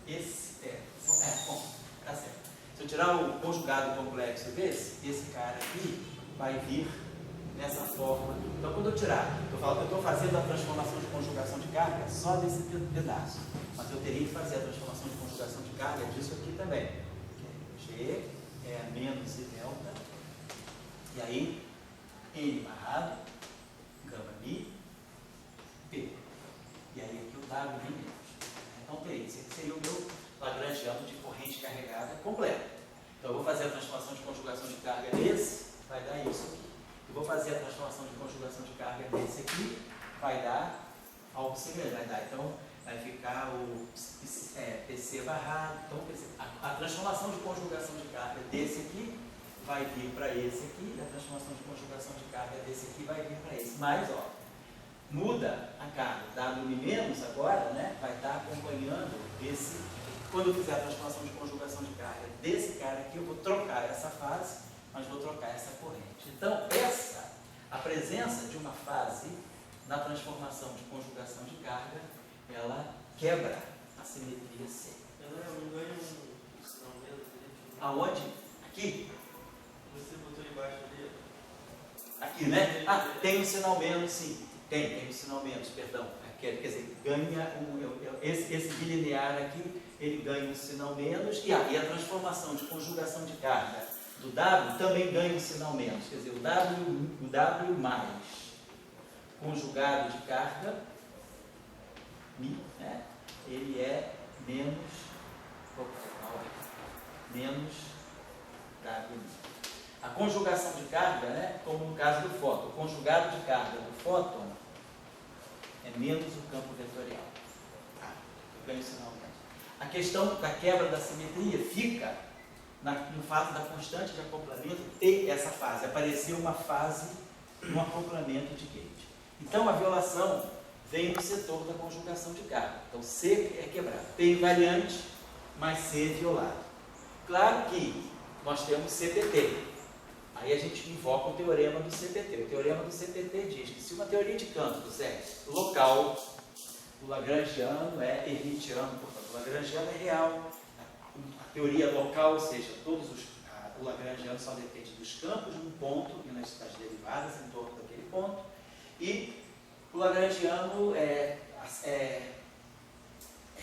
Esse tá certo. Se eu tirar o conjugado complexo desse, esse cara aqui vai vir dessa forma. Então, quando eu tirar, eu estou fazendo a transformação de conjugação de carga só desse pedaço, mas eu teria que fazer a transformação de conjugação de carga disso aqui também. G é menos e delta, e aí N barrado, gama mi, P. E aí aqui o W menos. Então teria, esse aqui seria o meu Lagrangiano de corrente carregada completo. Então eu vou fazer a transformação de conjugação de carga desse, vai dar isso aqui. Eu vou fazer a transformação de conjugação de carga desse aqui, vai dar algo semelhante. Então vai ficar o PC barrado. Então a transformação de conjugação de carga desse aqui vai vir para esse aqui, e a transformação de conjugação de carga desse aqui vai vir para esse. Mas, ó, muda a carga, W- agora, né, vai estar acompanhando esse. Quando eu fizer a transformação de conjugação de carga desse cara aqui, eu vou trocar essa fase, mas vou trocar essa corrente. Então, a presença de uma fase na transformação de conjugação de carga, ela quebra a simetria C. Ela não ganha um sinal menos ali? Aonde? Aqui? Você botou embaixo ali? Aqui, né? Ah, tem um sinal menos, sim. Tem um sinal menos, perdão. Quer dizer, ganha esse bilinear aqui, ele ganha um sinal menos, e a transformação de conjugação de carga do W também ganha um sinal menos. Quer dizer, o W mais conjugado de carga, Mi, né? Ele é menos W. A conjugação de carga, né? Como no caso do fóton, o conjugado de carga do fóton é menos o campo vetorial. Eu ganho o sinal menos. A questão da quebra da simetria fica no fato da constante de acoplamento ter essa fase. Apareceu uma fase no acoplamento de gauge. Então a violação vem no setor da conjugação de carga. Então C é quebrado. P invariante, mas C é violado. Claro que nós temos CPT. Aí a gente invoca o teorema do CPT. O teorema do CPT diz que se uma teoria de campos é local, o Lagrangiano é hermitiano, portanto, o Lagrangiano é real. A teoria local, ou seja, o Lagrangiano só depende dos campos num ponto e nas derivadas em torno daquele ponto. E o Lagrangiano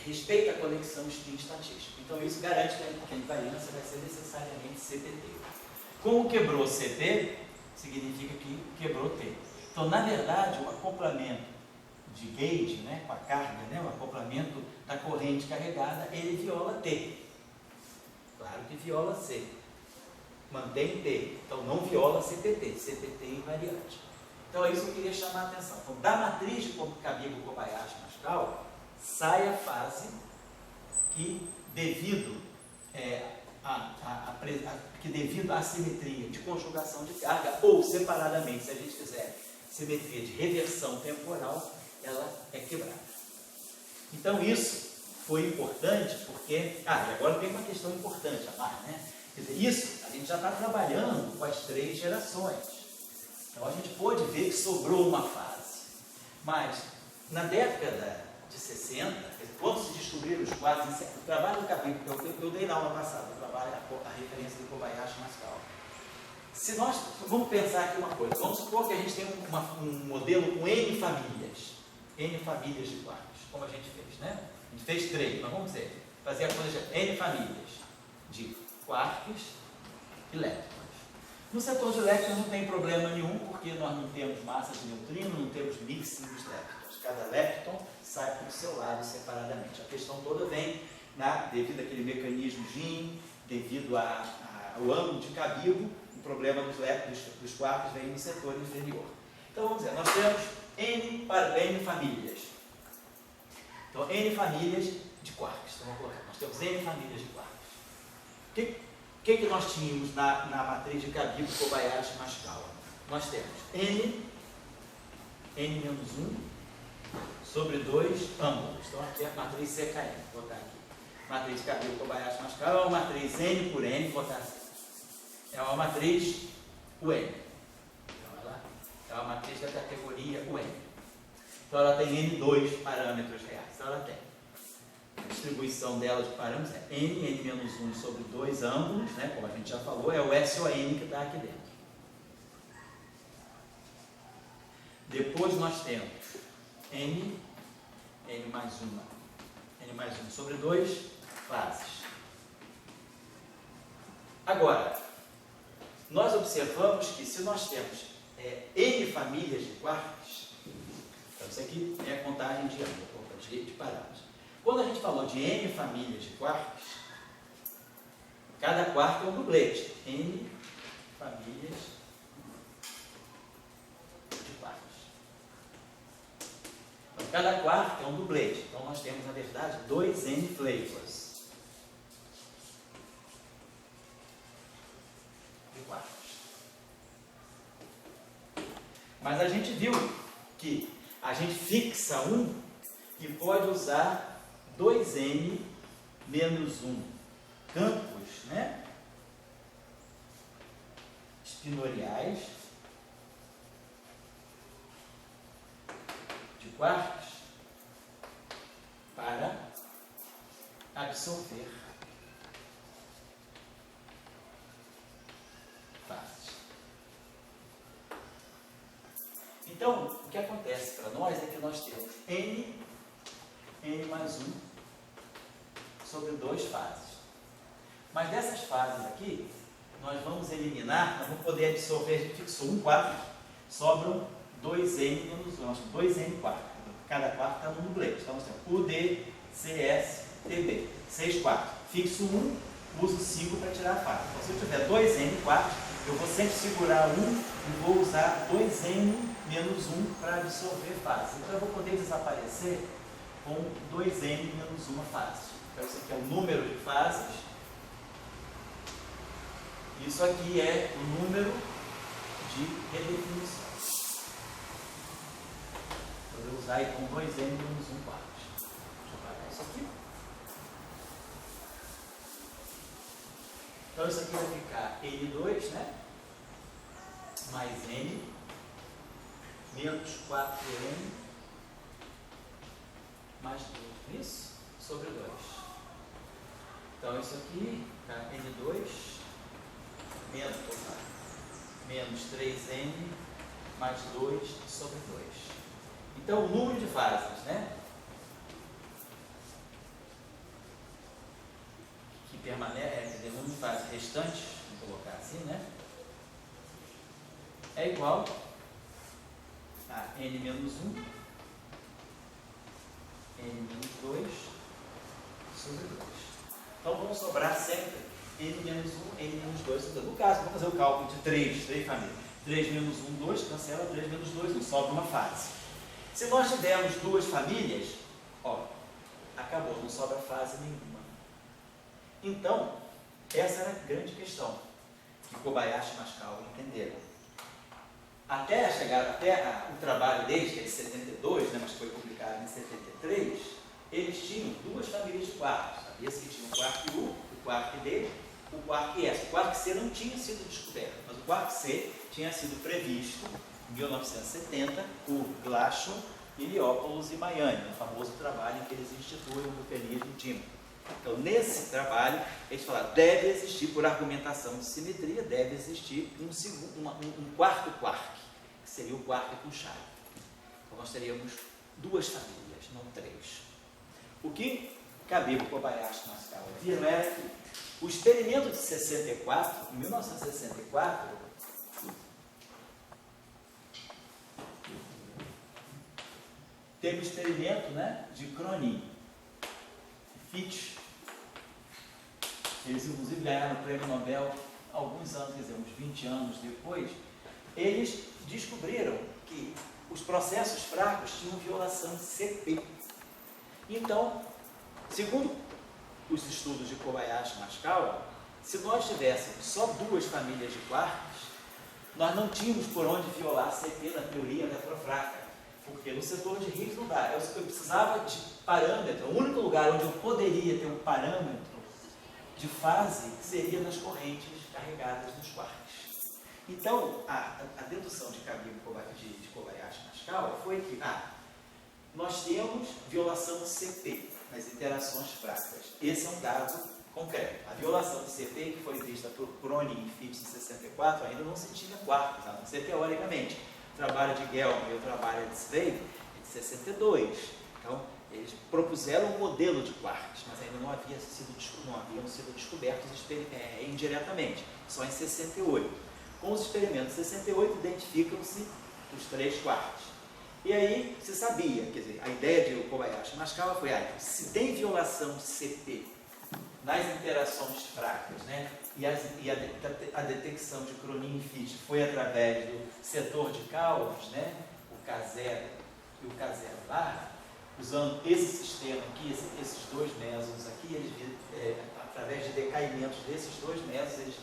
respeita a conexão spin-estatística. Então isso garante que a invariância vai ser necessariamente CPT. Como quebrou CP, significa que quebrou T. Então, na verdade, o acoplamento de gauge, né, com a carga, né, o acoplamento da corrente carregada, ele viola T. Claro que viola C. Mantém T. Então, não viola CPT. CPT é invariante. Então, é isso que eu queria chamar a atenção. Então, da matriz de Cabigbo-Kobayashi-Pascal, sai a fase que, devido à simetria de conjugação de carga, ou separadamente, se a gente fizer simetria de reversão temporal, ela é quebrada. Então isso foi importante porque... e agora tem uma questão importante a mais, né? Quer dizer, isso a gente já está trabalhando com as 3 gerações. Então a gente pôde ver que sobrou uma fase. Mas na década de 60, quando se descobriram os quartos, o trabalho do capítulo, eu dei na aula passada, o trabalho, a referência do Kobayashi Masaskawa. Se nós, vamos pensar aqui uma coisa, vamos supor que a gente tem um modelo com N famílias de quartos, como a gente fez, né? A gente fez 3, mas vamos fazer a coisa de N famílias de quarks e leptons. No setor de leptons não tem problema nenhum, porque nós não temos massa de neutrino, não temos mixing dos leptons. Cada lepton sai para o seu lado separadamente. A questão toda vem devido àquele mecanismo GIN, devido ao ângulo de Cabirgo, o problema dos leptons, dos quarks, vem no setor inferior. Então vamos dizer, nós temos N famílias. Então, N famílias de quarks. Então, vamos colocar, nós temos N famílias de quarks. O que nós tínhamos na matriz de Cabirgo, Kobayashi e Masaskawa? Nós temos N-1 sobre 2 ângulos. Então, aqui é a matriz CKM. Vou botar aqui. Matriz de Cabirgo, Kobayashi e Masaskawa é uma matriz N por N. Vou botar assim. É uma matriz UN. Então, ela é uma matriz da categoria UN. Então, ela tem N2 parâmetros reais. Então, ela tem. A distribuição dela de parâmetros é N-1 sobre 2 ângulos, né? Como a gente já falou, é o SON que está aqui dentro. Depois nós temos N mais 1 sobre 2 fases. Agora, nós observamos que se nós temos N famílias de quarks, então isso aqui é a contagem de ângulo, de parâmetros. Quando a gente falou de N famílias de quarks, cada quark é um dublete. N famílias de quarks. Então, cada quark é um dublete. Então, nós temos, na verdade, 2 N flavors de quarks. Mas a gente viu que a gente fixa um e pode usar 2N menos 1 campos, né? Espinoriais de quarks para absorver fases. Então, o que acontece para nós é que nós temos N mais 1 sobre 2 fases. Mas dessas fases aqui, nós vamos eliminar, nós vamos poder absorver, a gente fixou um quarto, sobram 2N menos 1, 2N quarto. Cada quarto está no dublete. Então nós temos UD, CS, TB, 6 quartos. Fixo 1, uso 5 para tirar a fase. Então se eu tiver 2N quartos, eu vou sempre segurar 1 e vou usar 2N menos 1 para absorver fase. Então eu vou poder desaparecer com 2N menos 1 fase. Então, isso aqui é o número de fases. Isso aqui é o número de redefinições. Vou usar aí com 2N menos 1 quartos. Deixa eu apagar isso aqui. Então, isso aqui vai ficar N2, né? Mais N menos 4N mais 2. Isso? Sobre 2. Então, isso aqui está N2 menos 3N mais 2 sobre 2. Então, o número de fases, né? Que permanece, o número de fases restantes, vou colocar assim, né? É igual a N menos 1, N menos 2 sobre 2. Então, vão sobrar sempre N menos 1, N menos 2. No caso, vamos fazer o cálculo de 3 famílias. 3 menos 1, 2, cancela 3 menos 2, não sobra uma fase. Se nós tivermos 2 famílias, ó, acabou, não sobra fase nenhuma. Então, essa era a grande questão que Kobayashi e Masaskawa entenderam. Até o trabalho deles, que é de 72, né, mas foi publicado em 73, eles tinham 2 famílias de quarks. Sabia-se que tinha um quark U, o quark D, o quark S. O quark C não tinha sido descoberto, mas o quark C tinha sido previsto em 1970 por Glashow, Iliopoulos e Majani, no famoso trabalho em que eles instituem o mecanismo DIMO. Então, nesse trabalho, eles falaram, deve existir, por argumentação de simetria, deve existir um quarto quark, que seria o quark com chave. Então, nós teríamos duas famílias, não três. O que Kabir, Kobayashi e Maskawa viram era que o experimento de 64, em 1964, teve o experimento, né, de Cronin e Fitch. Eles, inclusive, ganharam o prêmio Nobel alguns anos, quer dizer, uns 20 anos depois. Eles descobriram que os processos fracos tinham violação de CP. Então, segundo os estudos de Kobayashi e Maskawa, se nós tivéssemos só duas famílias de quarks, nós não tínhamos por onde violar CP na teoria eletrofraca, porque no setor de Higgs não dá. Eu precisava de parâmetro. O único lugar onde eu poderia ter um parâmetro de fase seria nas correntes carregadas nos quarks. Então, a dedução de Kabir, de Kobayashi e Maskawa foi que nós temos violação de CP nas interações fracas. Esse é um dado concreto. A violação de CP, que foi vista por Cronin e Fitch em 64, ainda não se tinha quarks, a não ser teoricamente. O trabalho de Gell-Mann e o trabalho de Zweig é de 62. Então, eles propuseram um modelo de quarks, mas ainda não haviam sido descobertos indiretamente, só em 68. Com os experimentos de 68, identificam-se os três quarks. E aí se sabia, quer dizer, a ideia de Kobayashi e Maskawa foi, se tem violação de CP nas interações fracas, né, e a detecção de Cronin e Fitch foi através do setor de Coulomb, né, o K0 e o K0 usando esse sistema aqui, esses dois mesons aqui, eles, através de decaimentos desses dois mesons, eles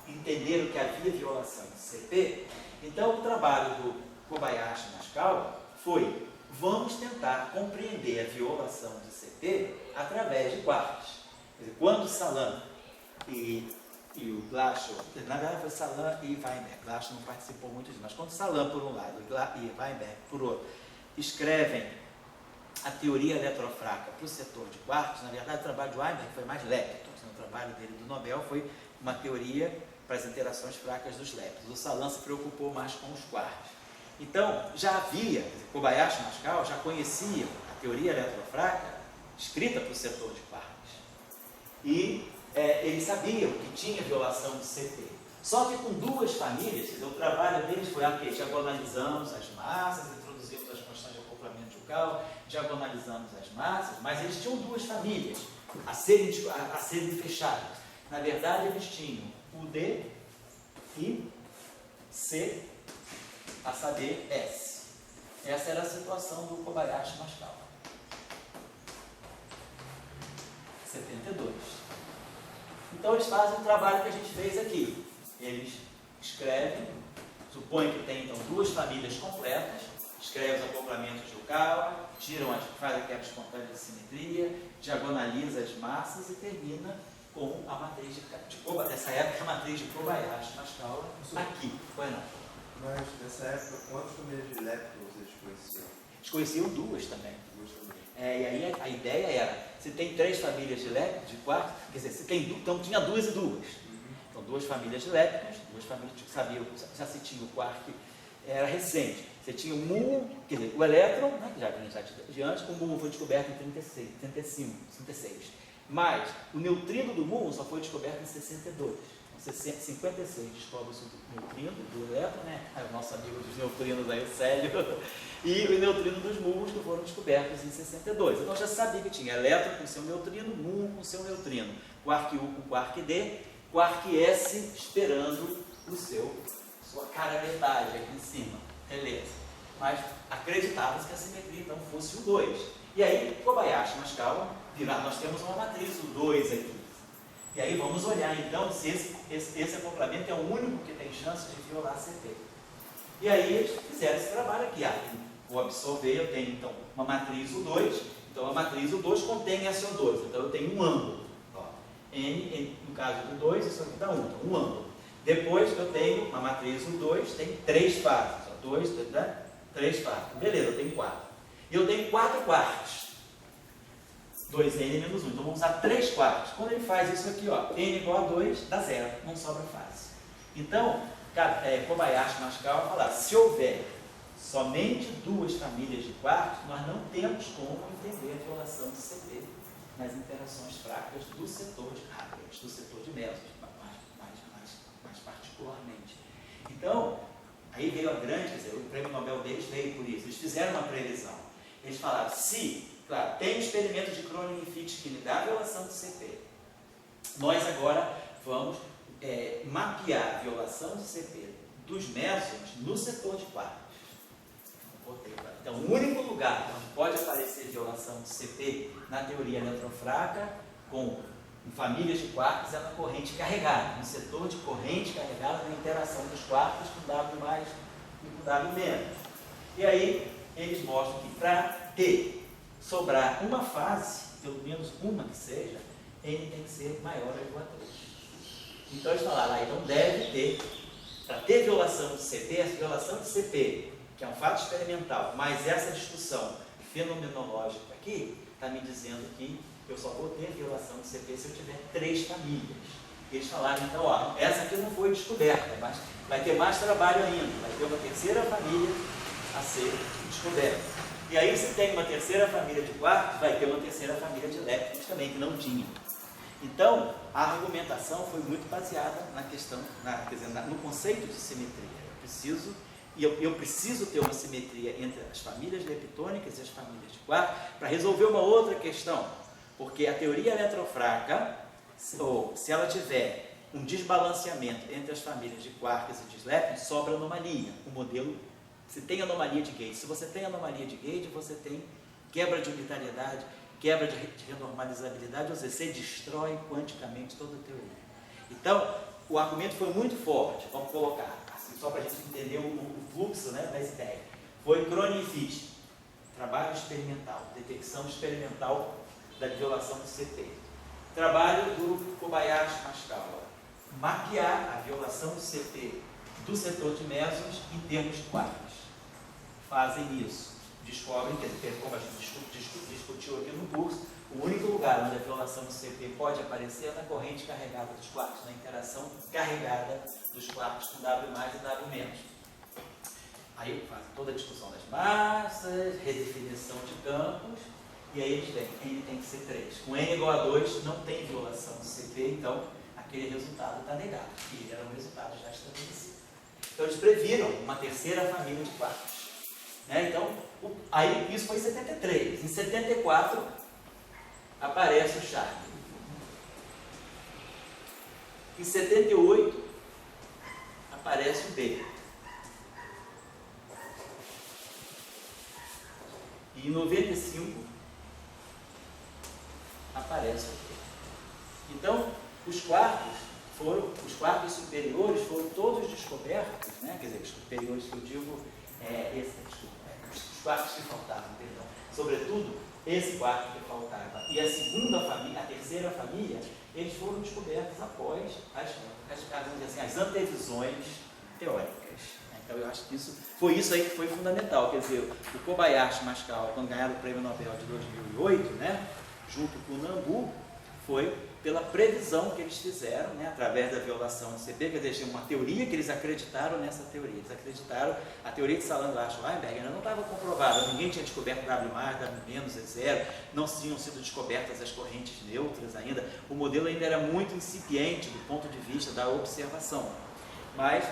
entenderam que havia violação de CP. Então, o trabalho do Kobayashi e Maskawa foi, vamos tentar compreender a violação de CP através de quarks. Quer dizer, quando Salam e o Glashow, na verdade foi Salam e Weinberg, Glashow não participou muito disso, mas quando Salam por um lado e Weinberg por outro, escrevem a teoria eletrofraca para o setor de quarks, na verdade o trabalho de Weinberg foi mais leptons, o trabalho dele do Nobel foi uma teoria para as interações fracas dos leptons. O Salam se preocupou mais com os quarks. Então, já havia, Kobayashi e Maskawa já conheciam a teoria eletrofraca escrita para o setor de quarks. E eles sabiam que tinha violação de CP. Só que com duas famílias, quer dizer, o trabalho deles foi diagonalizamos as massas, introduzimos as constantes de acoplamento de Yukawa, diagonalizamos as massas, mas eles tinham duas famílias a serem fechadas. Na verdade, eles tinham o D e C, a saber, S. Essa era a situação do Kobayashi e Maskawa. 72. Então, eles fazem um trabalho que a gente fez aqui. Eles escrevem, supõem que tem, então, duas famílias completas, escrevem os acoplamentos de Yukawa, faz a quebra espontânea de simetria, diagonaliza as massas e termina com a matriz dessa época, a matriz de Kobayashi e Maskawa aqui. Foi não? Mas nessa época, quantas famílias de leptons eles conheciam? Eles conheciam duas também. Duas também. E aí a ideia era, se tem três famílias de leptons, de quarks, quer dizer, se tem então tinha duas e duas. Então, duas famílias de leptons, duas famílias que sabiam, já se tinha o quark, era recente. Você tinha o muon, quer dizer, o elétron, né, que já vinha de antes, o muon foi descoberto em 36. Mas o neutrino do muon só foi descoberto em 62. Então, 56 descobre-se o neutrino do elétron, né? O nosso amigo dos neutrinos aí, o Célio, e o neutrino dos muons que foram descobertos em 62. Então já sabia que tinha elétron com seu neutrino, muon com seu neutrino, quark U com quark D, quark S esperando sua cara metade aqui em cima. Beleza. Mas acreditava-se que a simetria então fosse o 2. E aí, Kobayashi e Maskawa viraram, nós temos uma matriz, o 2 aqui. E aí vamos olhar então se esse acoplamento é o único que tem chance de violar a CP. E aí eles fizeram esse trabalho aqui. Vou absorver, eu tenho então uma matriz U2, então a matriz U2 contém SO2, então eu tenho um ângulo. N, no caso do 2, isso aqui dá 1, então um ângulo. Depois eu tenho uma matriz 1, 2, tem 3 faces. 2, 3 faces. Beleza, eu tenho 4. E eu tenho 4 quartos. 2n menos 1. Então vamos usar 3 quartos. Quando ele faz isso aqui, ó, n igual a 2, dá 0. Não sobra fase. Então, Kobayashi e Maskawa falaram, se houver somente 2 famílias de quartos, nós não temos como entender a violação de CP nas interações fracas do setor de Haber, do setor de mesos, mais particularmente. Então, aí veio a grande, quer dizer, o prêmio Nobel deles veio por isso. Eles fizeram uma previsão. Eles falaram, se, claro, tem um experimento de Kronig-Fitch que me dá a violação do CP, nós agora vamos mapear a violação do CP dos mesons no setor de quartos. Então, o único lugar onde pode aparecer violação de CP na teoria eletrofraca com famílias de quartos é na corrente carregada, no setor de corrente carregada, na interação dos quartos com W mais e com W menos. E aí, eles mostram que para sobrar uma fase, pelo menos uma que seja, N tem que ser maior ou igual a 3. Então, eles falaram, então deve ter, para ter violação de CP, essa violação de CP, que é um fato experimental, mas essa discussão fenomenológica aqui, está me dizendo que eu só vou ter violação de CP se eu tiver 3 famílias. Eles falaram, então, ó, essa aqui não foi descoberta, mas vai ter mais trabalho ainda, vai ter uma terceira família a ser descoberta. E aí, se tem uma terceira família de quartos, vai ter uma terceira família de leptons também, que não tinha. Então, a argumentação foi muito baseada na questão, quer dizer, no conceito de simetria. Eu preciso ter uma simetria entre as famílias leptônicas e as famílias de quartos para resolver uma outra questão. Porque a teoria eletrofraca, se ela tiver um desbalanceamento entre as famílias de quarks e de leptons, sobra anomalia. O modelo, se tem anomalia de gauge. Se você tem anomalia de gauge, você tem quebra de unitariedade, quebra de renormalizabilidade, ou seja, você destrói quanticamente toda a teoria. Então, o argumento foi muito forte, vamos colocar, assim, só para a gente entender o fluxo, né, das ideias. Foi Kronig-Fitch, trabalho experimental, detecção experimental da violação do CP. Trabalho do Kobayashi e Maskawa, mapear a violação do CP do setor de mesons em termos de quartos. Fazem isso, descobrem, quer dizer, como a gente discutiu aqui no curso, o único lugar onde a violação do CP pode aparecer é na corrente carregada dos quartos, na interação carregada dos quartos com W mais e W menos. Aí fazem toda a discussão das massas, redefinição de campos, e aí eles veem, N tem que ser 3. Com N igual a 2 não tem violação do CP, então aquele resultado está negado, e era um resultado já estabelecido. Então eles previram uma terceira família de quartos. Então, aí isso foi em 73. Em 74 aparece o Charme. Em 78 aparece o B. E em 95 aparece o P. Então, os quartos superiores foram todos descobertos, né? Quer dizer, os superiores que eu digo, os quartos que faltavam, perdão. Sobretudo, esse quarto que faltava e a segunda família, a terceira família, eles foram descobertos após as antevisões teóricas. Então, eu acho que foi isso aí que foi fundamental. Quer dizer, o Kobayashi e Maskawa, quando ganharam o Prêmio Nobel de 2008, né, junto com o Nambu, foi pela previsão que eles fizeram, né, através da violação do CP, quer dizer, uma teoria que eles acreditaram nessa teoria. Eles acreditaram, a teoria de Saland-Weinberg ainda não estava comprovada, ninguém tinha descoberto W+, W-, E0, não tinham sido descobertas as correntes neutras ainda, o modelo ainda era muito incipiente do ponto de vista da observação. Mas,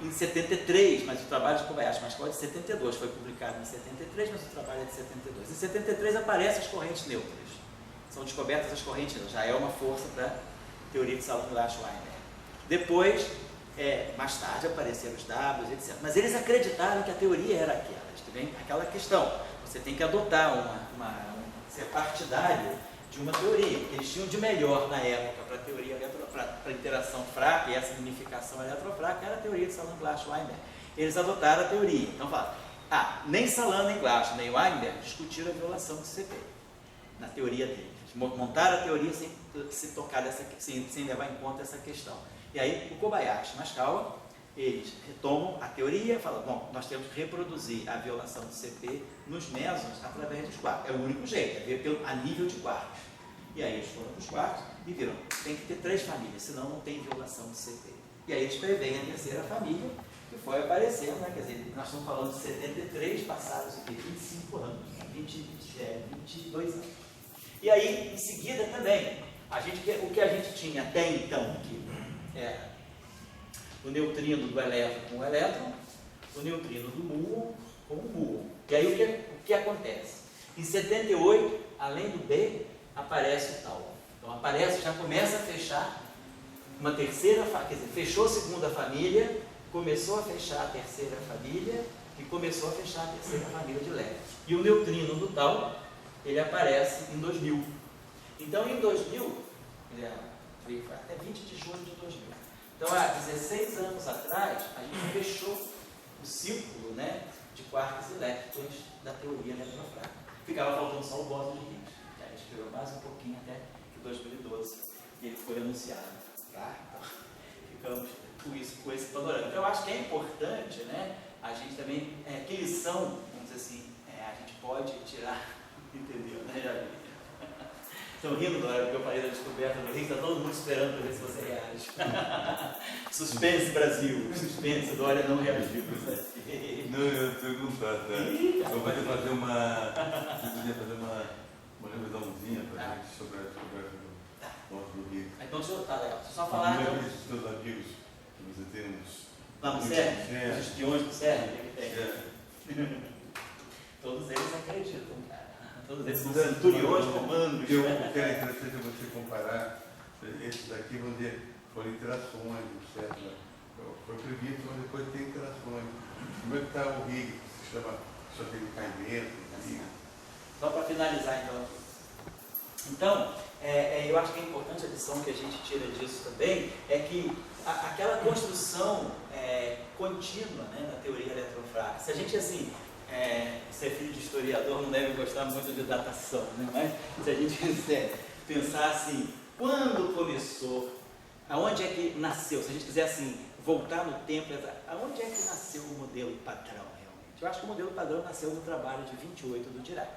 em 73, mas o trabalho de Kobayashi Maskawa é de 72, foi publicado em 73, mas o trabalho é de 72. Em 73 aparecem as correntes neutras. São descobertas as correntes, já é uma força para a teoria de Saland-Weinberg. Depois, mais tarde, apareceram os Ws, etc. Mas eles acreditaram que a teoria era aquela questão. Você tem que adotar ser partidário de uma teoria, porque eles tinham de melhor na época para a teoria, para a interação fraca, e essa unificação eletrofraca era a teoria de Saland-Weinberg. Eles adotaram a teoria. Então falaram, nem Saland, nem Glass, nem Weinberg discutiram a violação do CP, na teoria deles. montaram a teoria sem levar em conta essa questão. E aí o Kobayashi e Mashikawa, eles retomam a teoria e falam, bom, nós temos que reproduzir a violação do CP nos mesons através dos quarks. É o único jeito, é ver a nível de quarks. E aí eles foram para os quarks e viram, tem que ter 3 famílias, senão não tem violação do CP. E aí eles preveem a terceira família, que foi aparecendo, né? Quer dizer, nós estamos falando de 73, passados aqui 25 anos, 22 anos. E aí, em seguida também, o que a gente tinha até então, que era o neutrino do elétron com o elétron, o neutrino do muon com o muon. E aí o que acontece? Em 78, além do B, aparece o tau. Então aparece, já começa a fechar uma terceira família, quer dizer, fechou a segunda família, começou a fechar a terceira família e começou a fechar a terceira família de elétrons. E o neutrino do tau, ele aparece em 2000. Então em 2000, foi até 20 de junho de 2000. Então, há 16 anos atrás, a gente fechou o círculo, né, de quarks e leptons da teoria eletrofrágil. Ficava faltando só o bóson de Higgs. A gente esperou mais um pouquinho até que 2012 ele foi anunciado. Tá? Então, ficamos com esse panorama. Então, eu acho que é importante, né, a gente também, que lição, vamos dizer assim, a gente pode tirar, entendeu? Né, Javi? Estão rindo na hora porque eu falei da descoberta do Higgs, está todo mundo esperando para ver se você reage. Suspense, Brasil. Suspense, Dória não reagiu. Não, eu ia perguntar, tá? Eu podia fazer uma revisãozinha para a gente sobre a descoberta do Higgs. Então, deixa eu só falar. Primeiro dos seus amigos, que você tem uns... Lá no CERN? Os espiões do CERN? Todos eles acreditam, cara. Todos eles são centuriões romanos. O que é interessante é você comparar esses aqui, vamos dizer, foram interações, etc. Foi previsto, mas depois tem interações. Como é que está o Higgs, que se chama, só tem caimento, Só para finalizar, então. Então, eu acho que é importante a lição que a gente tira disso também, é que aquela construção contínua, né, da teoria eletrofrágil, se a gente, assim, ser filho de historiador não deve gostar muito de datação, né? Mas se a gente quiser pensar assim, quando começou, aonde é que nasceu, se a gente quiser assim, voltar no tempo, aonde é que nasceu o modelo padrão realmente? Eu acho que o modelo padrão nasceu no trabalho de 28 do Dirac.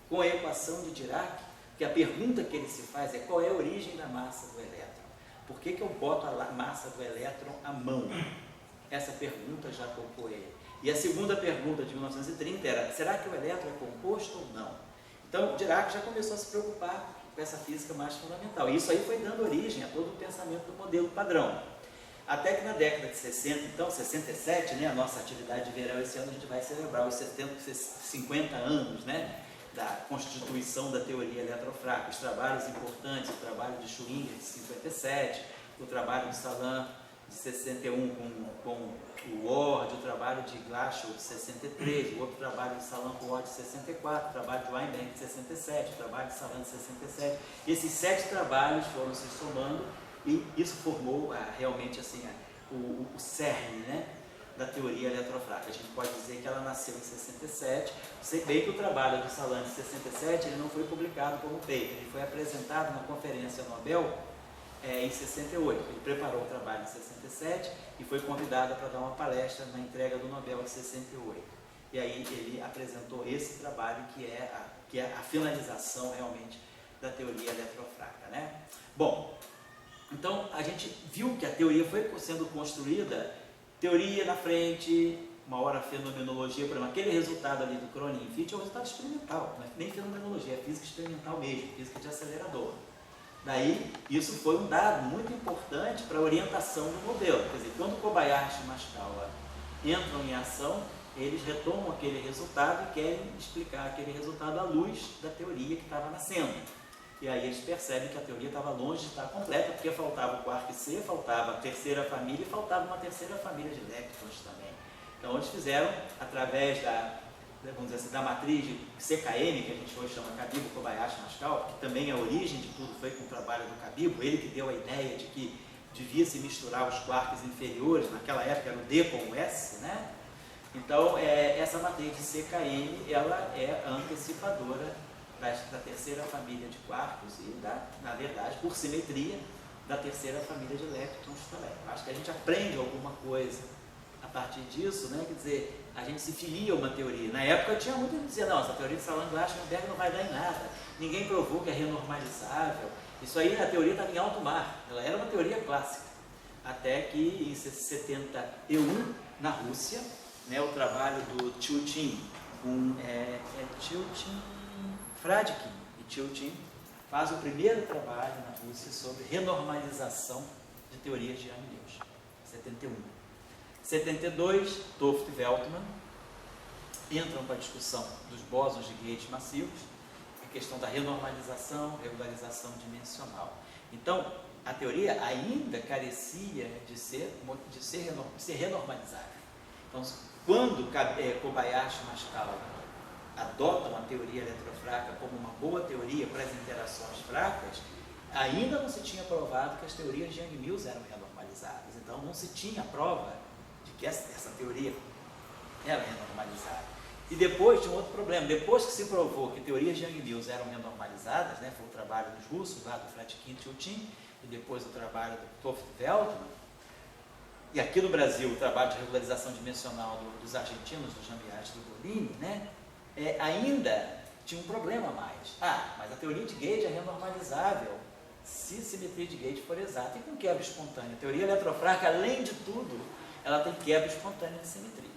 Com a equação de Dirac, que a pergunta que ele se faz é qual é a origem da massa do elétron? Por que eu boto a massa do elétron à mão? Essa pergunta já tocou ele. E a segunda pergunta de 1930 era, será que o elétron é composto ou não? Então, Dirac já começou a se preocupar com essa física mais fundamental. E isso aí foi dando origem a todo o pensamento do modelo padrão. Até que na década de 60, então, 67, né, a nossa atividade de verão esse ano, a gente vai celebrar os 50 anos, né, da constituição da teoria eletrofrágil, os trabalhos importantes, o trabalho de Schrödinger de 57, o trabalho de Salan de 61 com o Ward, o trabalho de Glashow de 63, o outro trabalho de Salan com o Ward de 64, o trabalho de Weinberg de 67, o trabalho de Salan de 67. Esses 7 trabalhos foram se somando e isso formou realmente assim, o cerne, né, da teoria eletrofrágil. A gente pode dizer que ela nasceu em 67, sei bem que o trabalho de Salan de 67 ele não foi publicado como paper, ele foi apresentado na Conferência Nobel em 68. Ele preparou o trabalho em 67 e foi convidado para dar uma palestra na entrega do Nobel em 68. E aí ele apresentou esse trabalho que é a finalização realmente da teoria eletrofrágil, né? Bom, então a gente viu que a teoria foi sendo construída, teoria na frente, uma hora fenomenologia, por exemplo, aquele resultado ali do Cronin-Fitch é um resultado experimental, não é nem fenomenologia, é física experimental mesmo, física de acelerador. Daí, isso foi um dado muito importante para a orientação do modelo. Quer dizer, quando Kobayashi e Mashikawa entram em ação, eles retomam aquele resultado e querem explicar aquele resultado à luz da teoria que estava nascendo. E aí eles percebem que a teoria estava longe de estar completa, porque faltava o quark C, faltava a terceira família e faltava uma terceira família de leptons também. Então eles fizeram, através vamos dizer assim, da matriz de CKM, que a gente hoje chama Cabibbo, Kobayashi, Mashikawa, que também a origem de tudo foi com o trabalho do Cabibbo, ele que deu a ideia de que devia se misturar os quarks inferiores, naquela época era o D com o S, né? Então, essa matriz de CKM, ela é a antecipadora da terceira família de quarks e, na verdade, por simetria, da terceira família de leptons também. Acho que a gente aprende alguma coisa a partir disso, né? Quer dizer, a gente se filia a uma teoria. Na época tinha muito que dizer, não, essa teoria de Salant-Glashman-Berg não vai dar em nada, ninguém provou que é renormalizável. Isso aí, a teoria estava em alto mar, ela era uma teoria clássica. Até que em 71, na Rússia, né, o trabalho do Tilchin, Fradkin e Tilchin, faz o primeiro trabalho na Rússia sobre renormalização de teorias de Young-Mills, 71. 72, Toft e Veltman entram para a discussão dos bósons de Gage massivos, a questão da renormalização, regularização dimensional. Então, a teoria ainda carecia de ser renormalizável. Então, quando Kobayashi e Maskawa adotam a teoria eletrofraca como uma boa teoria para as interações fracas, ainda não se tinha provado que as teorias de Young-Mills eram renormalizáveis. Então, não se tinha prova de que essa teoria era renormalizável. E depois tinha um outro problema. Depois que se provou que teorias de Young-Mills eram renormalizadas, né, foi o trabalho dos russos, lá do Fradkin e Tilchin, e depois o trabalho do Toft e Veltman, e aqui no Brasil o trabalho de regularização dimensional dos argentinos, do Jambiati e do Golini, né, ainda tinha um problema a mais. Mas a teoria de Gage é renormalizável se a simetria de Gage for exata e com quebra espontânea. A teoria eletrofraca, além de tudo, ela tem quebra espontânea de simetria.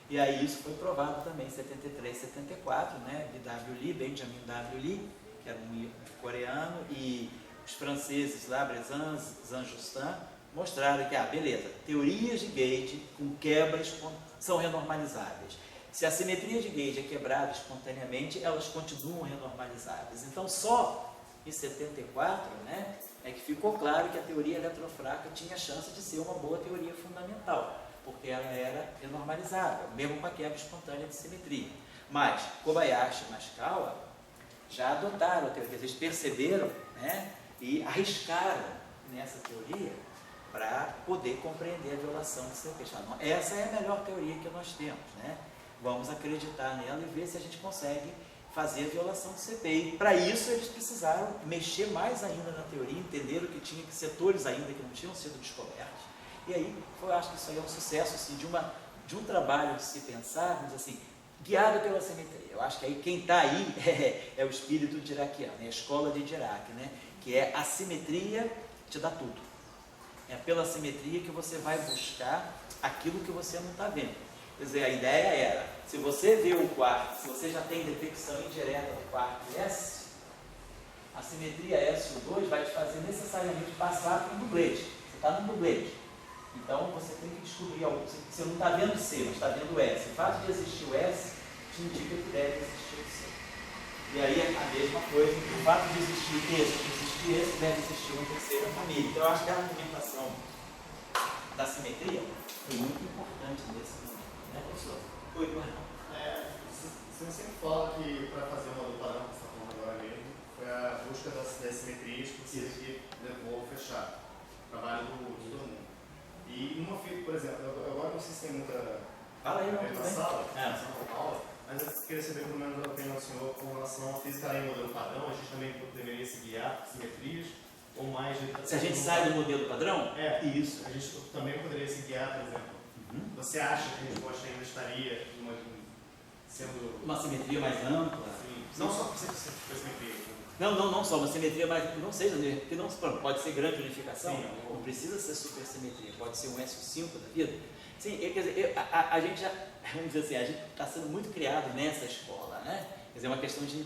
E aí isso foi provado também em 73, 74, né? B.W. Lee, Benjamin W. Lee, que era um coreano, e os franceses lá, Brezan, Jean-Justin, mostraram que, beleza, teorias de Gage com quebra são renormalizáveis. Se a simetria de Gage é quebrada espontaneamente, elas continuam renormalizáveis. Então, só em 74, né, é que ficou claro que a teoria eletrofraca tinha chance de ser uma boa teoria fundamental, porque ela era renormalizável, mesmo com a quebra espontânea de simetria. Mas Kobayashi e Maskawa já adotaram a teoria, eles perceberam, né, e arriscaram nessa teoria para poder compreender a violação de CP. Essa é a melhor teoria que nós temos, né? Vamos acreditar nela e ver se a gente consegue fazer a violação do CP. E para isso eles precisaram mexer mais ainda na teoria, entenderam que tinha setores ainda que não tinham sido descobertos. E aí, eu acho que isso aí é um sucesso assim, de um trabalho de se pensar, vamos dizer assim, guiado pela simetria. Eu acho que aí quem está aí é o espírito diraquiano, é a escola de Dirac, né? Que é a simetria te dá tudo. É pela simetria que você vai buscar aquilo que você não está vendo. Quer dizer, a ideia era, se você vê o quark, se você já tem detecção indireta do quark S, a simetria S2 vai te fazer necessariamente passar por um dublete. Você está num dublete. Então você tem que descobrir algo. Você não está vendo C, mas está vendo S. O fato de existir o S te indica que deve existir o C. E aí a mesma coisa, o fato de existir esse, deve existir uma terceira família. Então eu acho que a argumentação da simetria foi muito importante nesse momento. Né, professor? Oi, Eduardo. Você sempre fala que para fazer o modelo padrão, que você está falando agora mesmo, foi a busca das simetrias que levou ao fechar o trabalho de todo mundo. E numa fita, por exemplo, agora não sei se tem muita Fala aí, na sala, aula, mas eu queria saber pelo menos a opinião do senhor com relação a física em modelo padrão. A gente também deveria se guiar por simetrias ou mais... Se a gente sai do modelo padrão? Isso. A gente também poderia se guiar, por exemplo. Você acha que a resposta ainda estaria sendo... Uma simetria mais ampla? Sim. Não só por simetria. Não só uma simetria, mas não seja, porque não pode ser grande unificação, sim, não precisa ser supersimetria, pode ser um S5 da vida. Sim, quer dizer, a gente já, vamos dizer assim, a gente está sendo muito criado nessa escola, né? Quer dizer, é uma questão de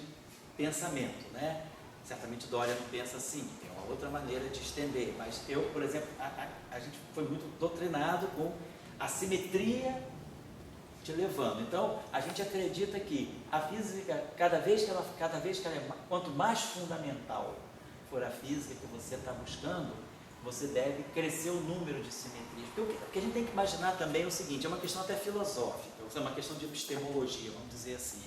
pensamento, né? Certamente Dória não pensa assim, tem uma outra maneira de estender, mas eu, por exemplo, a gente foi muito doutrinado com a simetria te levando. Então, a gente acredita que a física, cada vez que ela quanto mais fundamental for a física que você está buscando, você deve crescer o número de simetrias. Porque o que a gente tem que imaginar também é o seguinte, é uma questão até filosófica, é uma questão de epistemologia, vamos dizer assim,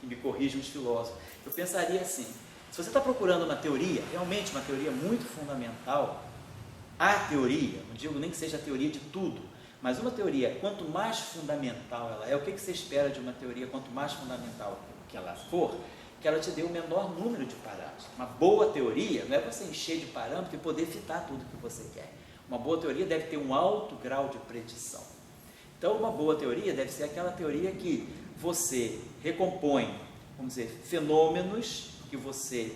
e me corrijam os filósofos. Eu pensaria assim, se você está procurando uma teoria, realmente uma teoria muito fundamental, a teoria, não digo nem que seja a teoria de tudo, mas uma teoria, quanto mais fundamental ela é, o que você espera de uma teoria, quanto mais fundamental que ela for, que ela te dê o menor número de parâmetros. Uma boa teoria não é você encher de parâmetros e poder fitar tudo que você quer. Uma boa teoria deve ter um alto grau de predição. Então, uma boa teoria deve ser aquela teoria que você recompõe, vamos dizer, fenômenos que você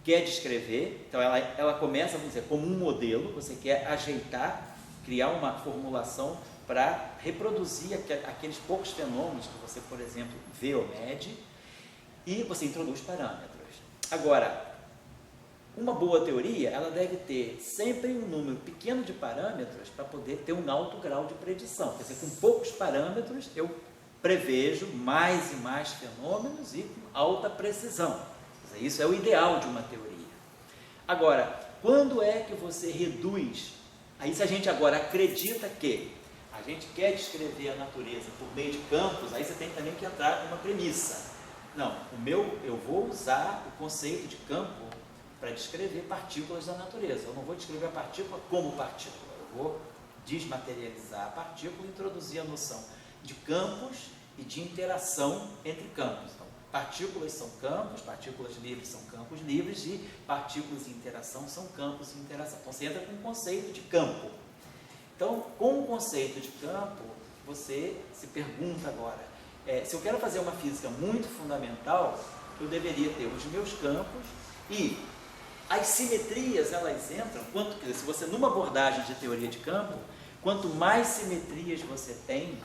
quer descrever. Então, ela começa, vamos dizer, como um modelo, você quer ajeitar, criar uma formulação para reproduzir aqueles poucos fenômenos que você, por exemplo, vê ou mede, e você introduz parâmetros. Agora, uma boa teoria, ela deve ter sempre um número pequeno de parâmetros para poder ter um alto grau de predição. Quer dizer, com poucos parâmetros, eu prevejo mais e mais fenômenos e com alta precisão. Quer dizer, isso é o ideal de uma teoria. Agora, quando é que você reduz? Aí, se a gente agora acredita que a gente quer descrever a natureza por meio de campos, aí você tem também que entrar com uma premissa. Não, eu vou usar o conceito de campo para descrever partículas da natureza. Eu não vou descrever a partícula como partícula, eu vou desmaterializar a partícula e introduzir a noção de campos e de interação entre campos. Então, partículas são campos, partículas livres são campos livres e partículas em interação são campos em interação. Então, você entra com o conceito de campo. Então, com o conceito de campo, você se pergunta agora, se eu quero fazer uma física muito fundamental, eu deveria ter os meus campos e as simetrias, elas entram, se você numa abordagem de teoria de campo, quanto mais simetrias você tem,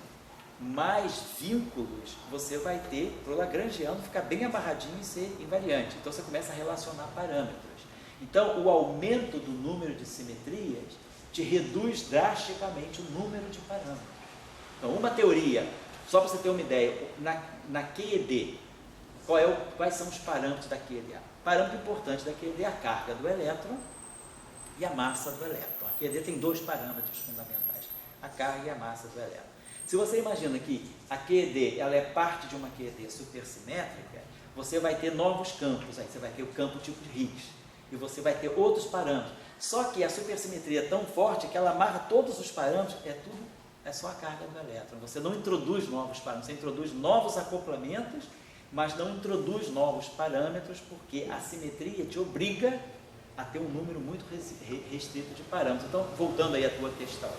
mais vínculos você vai ter para o lagrangiano ficar bem amarradinho e ser invariante. Então você começa a relacionar parâmetros. Então o aumento do número de simetrias te reduz drasticamente o número de parâmetros. Então uma teoria, só para você ter uma ideia, na QED, quais são os parâmetros da QED? O parâmetro importante da QED é a carga do elétron e a massa do elétron. A QED tem dois parâmetros fundamentais, a carga e a massa do elétron. Se você imagina que a QED ela é parte de uma QED supersimétrica, você vai ter novos campos, aí você vai ter o campo tipo de Higgs, e você vai ter outros parâmetros. Só que a supersimetria é tão forte que ela amarra todos os parâmetros, é só a carga do elétron. Você não introduz novos parâmetros, você introduz novos acoplamentos, mas não introduz novos parâmetros, porque a simetria te obriga a ter um número muito restrito de parâmetros. Então, voltando aí à tua questão,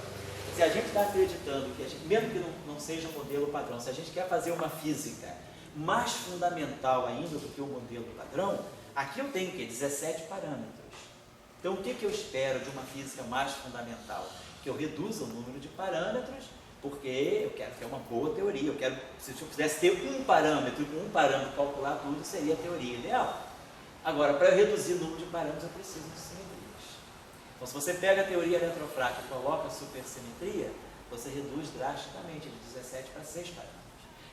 se a gente está acreditando que, mesmo que não seja um modelo padrão, se a gente quer fazer uma física mais fundamental ainda do que o modelo padrão, aqui eu tenho o quê? 17 parâmetros. Então, o que eu espero de uma física mais fundamental? Que eu reduza o número de parâmetros, porque eu quero ter uma boa teoria. Se eu pudesse ter um parâmetro, com um parâmetro calcular tudo, seria a teoria ideal. Agora, para eu reduzir o número de parâmetros, eu preciso de simetrias. Então, se você pega a teoria eletrofrágil e coloca a supersimetria, você reduz drasticamente de 17 para 6 parâmetros.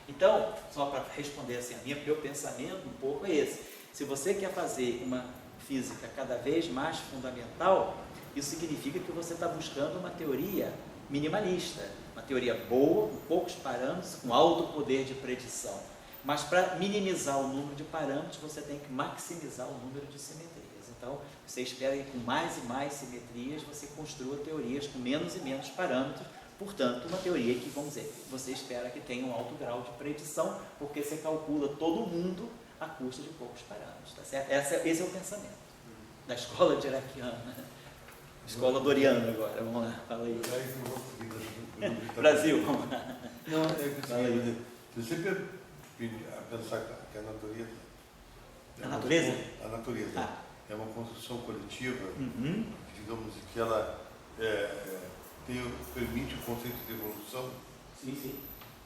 Então, só para responder assim, meu pensamento um pouco é esse. Se você quer fazer uma física cada vez mais fundamental, isso significa que você está buscando uma teoria minimalista, uma teoria boa, com poucos parâmetros, com alto poder de predição. Mas para minimizar o número de parâmetros, você tem que maximizar o número de simetrias. Então, você espera que com mais e mais simetrias, você construa teorias com menos e menos parâmetros. Portanto, uma teoria que, vamos dizer, você espera que tenha um alto grau de predição, porque você calcula todo mundo a custo de poucos parâmetros. Tá certo? Esse é o pensamento da escola diraquiana. Escola doriana agora, vamos lá, fala aí. Brasil, vamos lá. Não, eu sempre pensar que a natureza... A natureza? A natureza é uma construção coletiva, digamos, que ela permite o conceito de evolução. Sim, sim.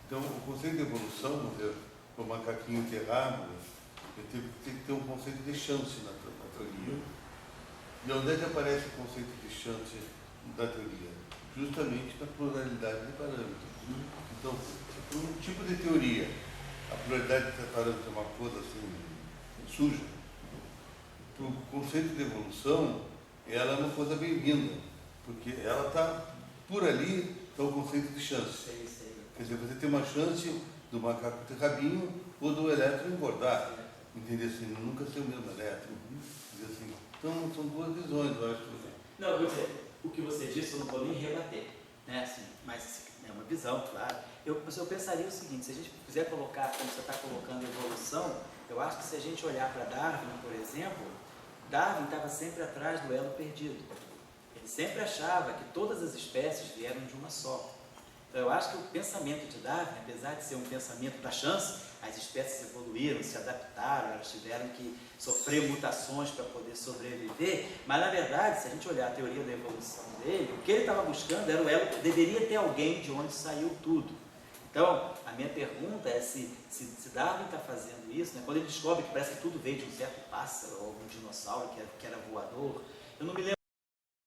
Então, o conceito de evolução, o macaquinho enterrado, tem que ter um conceito de chance na teoria. E onde é que aparece o conceito de chance da teoria? Justamente na pluralidade de parâmetros. Então, para um tipo de teoria, a pluralidade de parâmetros é uma coisa assim, suja. Para o conceito de evolução, ela é uma coisa bem-vinda, porque ela está, por ali, está o conceito de chance. Quer dizer, você tem uma chance do macaco ter rabinho ou do elétron engordar. Entendeu? Assim, nunca ser o mesmo elétron. Assim. Então, são duas visões, eu acho. Não, eu vou dizer, o que você disse eu não vou nem rebater, né? Assim, mas é uma visão, claro. Eu pensaria o seguinte, se a gente quiser colocar, como você está colocando, evolução, Eu acho que se a gente olhar para Darwin, por exemplo, Darwin estava sempre atrás do elo perdido. Ele sempre achava que todas as espécies vieram de uma só. Então eu acho que o pensamento de Darwin, apesar de ser um pensamento da chance, as espécies evoluíram, se adaptaram, elas tiveram que sofrer mutações para poder sobreviver, mas na verdade, se a gente olhar a teoria da evolução dele, o que ele estava buscando era o elo, deveria ter alguém de onde saiu tudo. Então, a minha pergunta é se Darwin está fazendo isso, né? Quando ele descobre que parece que tudo veio de um certo pássaro ou um dinossauro que era voador. Eu não me lembro